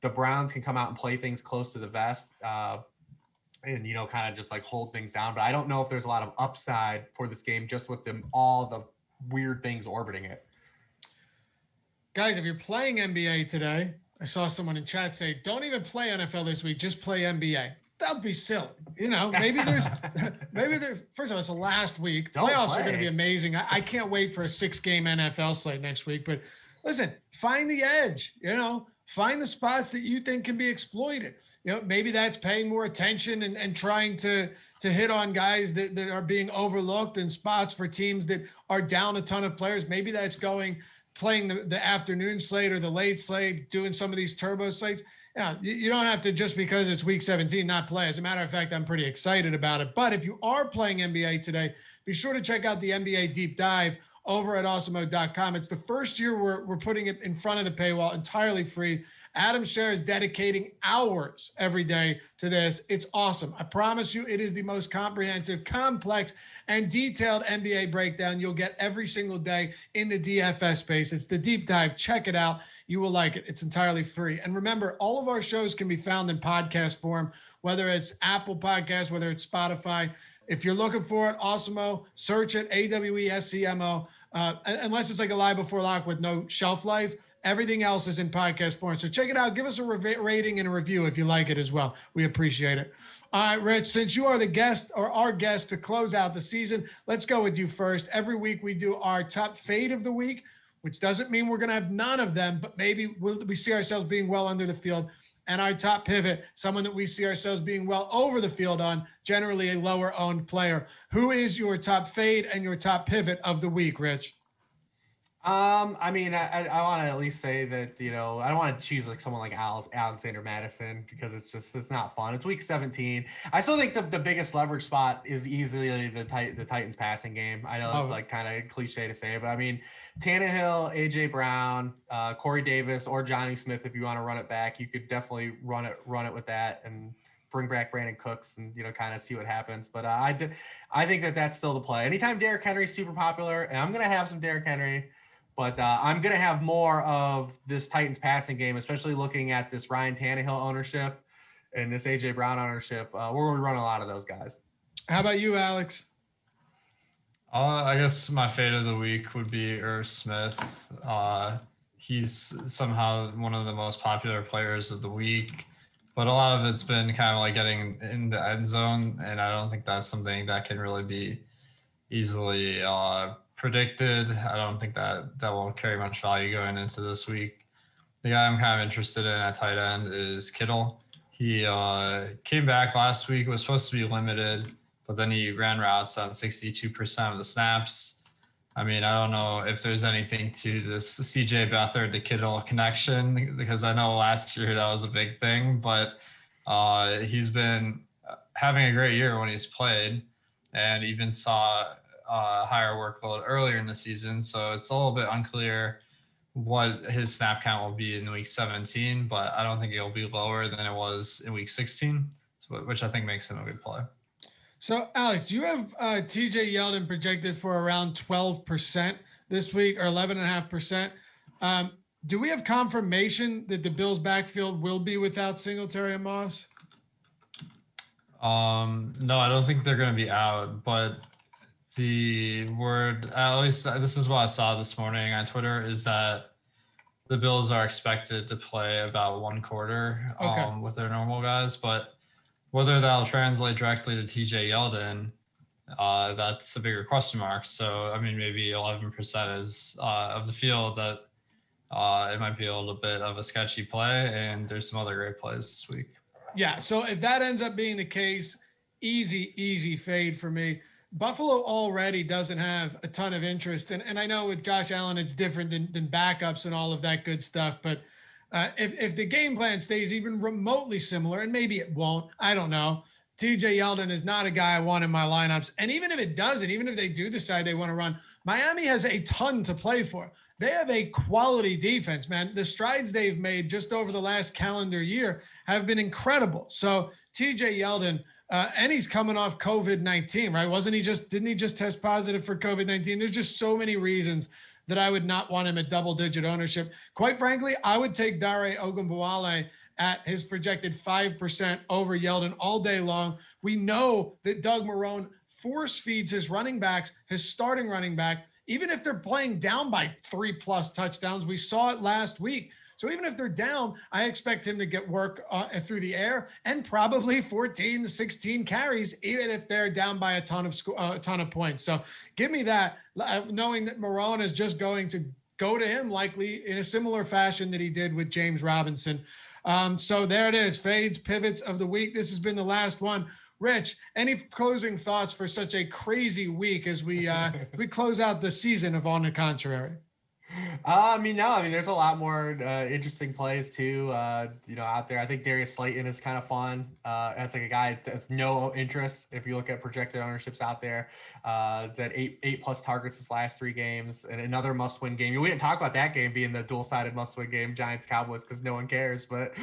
Browns can come out and play things close to the vest. And, kind of just like hold things down. But I don't know if there's a lot of upside for this game just with all the weird things orbiting it. Guys, if you're playing NBA today, I saw someone in chat say, don't even play NFL this week, just play NBA. That'd be silly. Maybe there's first of all, it's the last week. Playoffs are going to be amazing. I can't wait for a 6-game NFL slate next week. But listen, find the edge, find the spots that you think can be exploited. Maybe that's paying more attention and trying to hit on guys that are being overlooked in spots for teams that are down a ton of players. Maybe that's playing the afternoon slate or the late slate, doing some of these turbo slates. Yeah, you don't have to, just because it's week 17, not play. As a matter of fact, I'm pretty excited about it. But if you are playing NBA today, be sure to check out the NBA Deep Dive over at Awesemo.com. It's the first year we're putting it in front of the paywall, entirely free. Adam Scher is dedicating hours every day to this. It's awesome. I promise you, it is the most comprehensive, complex, and detailed NBA breakdown you'll get every single day in the DFS space. It's the deep dive. Check it out. You will like it. It's entirely free. And remember, all of our shows can be found in podcast form, whether it's Apple Podcasts, whether it's Spotify. If you're looking for it, Awesemo, search it, AWESCMO. Unless it's like a lie before lock with no shelf life, everything else is in podcast form. So check it out. Give us a rating and a review if you like it as well. We appreciate it. All right, Rich, since you are the guest or our guest to close out the season, let's go with you first. Every week we do our top fade of the week, which doesn't mean we're going to have none of them, but maybe we see ourselves being well under the field. And our top pivot, someone that we see ourselves being well over the field on, generally a lower owned player. Who is your top fade and your top pivot of the week, Rich? I mean, I want to at least say that, I don't want to choose like someone like Alexander Madison because it's not fun. It's week 17. I still think the biggest leverage spot is easily the Titans passing game. I know it's like kind of cliche to say, but I mean, Tannehill, AJ Brown, Corey Davis, or Johnny Smith, if you want to run it back, you could definitely run it with that and bring back Brandon Cooks and, kind of see what happens. But I think that's still the play. Anytime Derrick Henry's super popular, and I'm going to have some Derrick Henry, but I'm going to have more of this Titans passing game, especially looking at this Ryan Tannehill ownership and this AJ Brown ownership. We're going to run a lot of those guys. How about you, Alex? I guess my fade of the week would be Irv Smith. He's somehow one of the most popular players of the week, but a lot of it's been kind of like getting in the end zone, and I don't think that's something that can really be easily predicted. I don't think that will carry much value going into this week. The guy I'm kind of interested in at tight end is Kittle. He came back last week, was supposed to be limited, but then he ran routes on 62% of the snaps. I mean, I don't know if there's anything to this CJ Beathard to Kittle connection, because I know last year that was a big thing, but he's been having a great year when he's played, and even saw higher workload earlier in the season. So it's a little bit unclear what his snap count will be in week 17, but I don't think it'll be lower than it was in week 16, which I think makes him a good play. So, Alex, you have TJ Yeldon projected for around 12% this week, or 11.5%. Do we have confirmation that the Bills' backfield will be without Singletary and Moss? No, I don't think they're going to be out, but the word, at least this is what I saw this morning on Twitter, is that the Bills are expected to play about one quarter with their normal guys, but whether that'll translate directly to TJ Yeldon, that's a bigger question mark. So, I mean, maybe 11% is of the field that it might be a little bit of a sketchy play, and there's some other great plays this week. Yeah, so if that ends up being the case, easy fade for me. Buffalo already doesn't have a ton of interest. And I know with Josh Allen, it's different than backups and all of that good stuff. But if the game plan stays even remotely similar, and maybe it won't, I don't know. TJ Yeldon is not a guy I want in my lineups. And even if it doesn't, even if they do decide they want to run, Miami has a ton to play for. They have a quality defense, man. The strides they've made just over the last calendar year have been incredible. So TJ Yeldon, and he's coming off COVID-19, right? Didn't he just test positive for COVID-19? There's just so many reasons that I would not want him at double-digit ownership. Quite frankly, I would take Dare Ogunbowale at his projected 5% over Yeldon all day long. We know that Doug Marrone force feeds his running backs, his starting running back, even if they're playing down by 3+ touchdowns. We saw it last week. So even if they're down, I expect him to get work through the air and probably 14 to 16 carries, even if they're down by a ton of points. So give me that, knowing that Marrone is just going to go to him likely in a similar fashion that he did with James Robinson. So there it is, fades, pivots of the week. This has been the last one. Rich, any closing thoughts for such a crazy week as we close out the season of On the Contrary? There's a lot more interesting plays too, out there. I think Darius Slayton is kind of fun as like a guy that has no interest. If you look at projected ownerships out there, it's at eight plus targets his last 3 games, and another must-win game. We didn't talk about that game being the dual-sided must-win game, Giants Cowboys, because no one cares. But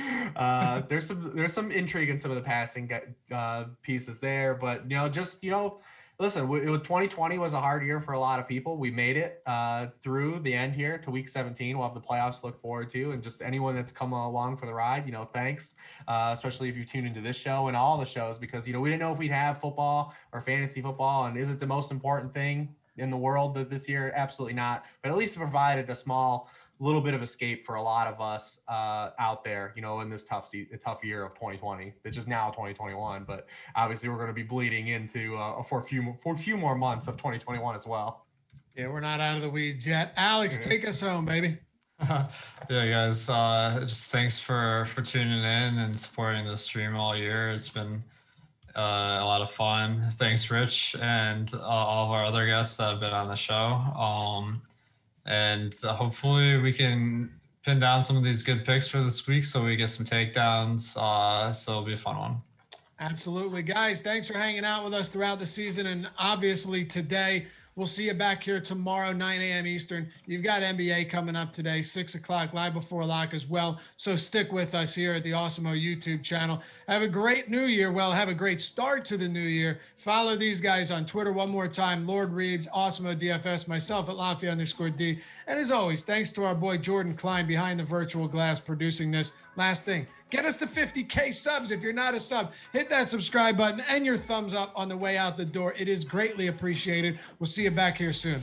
there's some intrigue in some of the passing pieces there. But listen, 2020 was a hard year for a lot of people. We made it through the end here to week 17. We'll have the playoffs to look forward to. And just anyone that's come along for the ride, thanks, especially if you tune into this show and all the shows, because, we didn't know if we'd have football or fantasy football. And is it the most important thing in the world this year? Absolutely not. But at least it provided a small little bit of escape for a lot of us out there, in this tough year of 2020. It's just now 2021, but obviously we're going to be bleeding into for a few more months of 2021 as well. Yeah, we're not out of the weeds yet. Alex, take us home, baby. Yeah, guys, just thanks for tuning in and supporting the stream all year. It's been a lot of fun. Thanks, Rich, and all of our other guests that have been on the show. And hopefully we can pin down some of these good picks for this week so we get some takedowns. So it'll be a fun one. Absolutely. Guys, thanks for hanging out with us throughout the season. And obviously today, we'll see you back here tomorrow, 9 a.m. Eastern. You've got NBA coming up today, 6 o'clock, live before lock as well. So stick with us here at the Awesemo YouTube channel. Have a great new year. Well, have a great start to the new year. Follow these guys on Twitter one more time. Lord Reeves, Awesemo DFS, myself at Lafayette_D. And as always, thanks to our boy Jordan Klein behind the virtual glass producing this. Last thing, get us to 50K subs. If you're not a sub, hit that subscribe button and your thumbs up on the way out the door. It is greatly appreciated. We'll see you back here soon.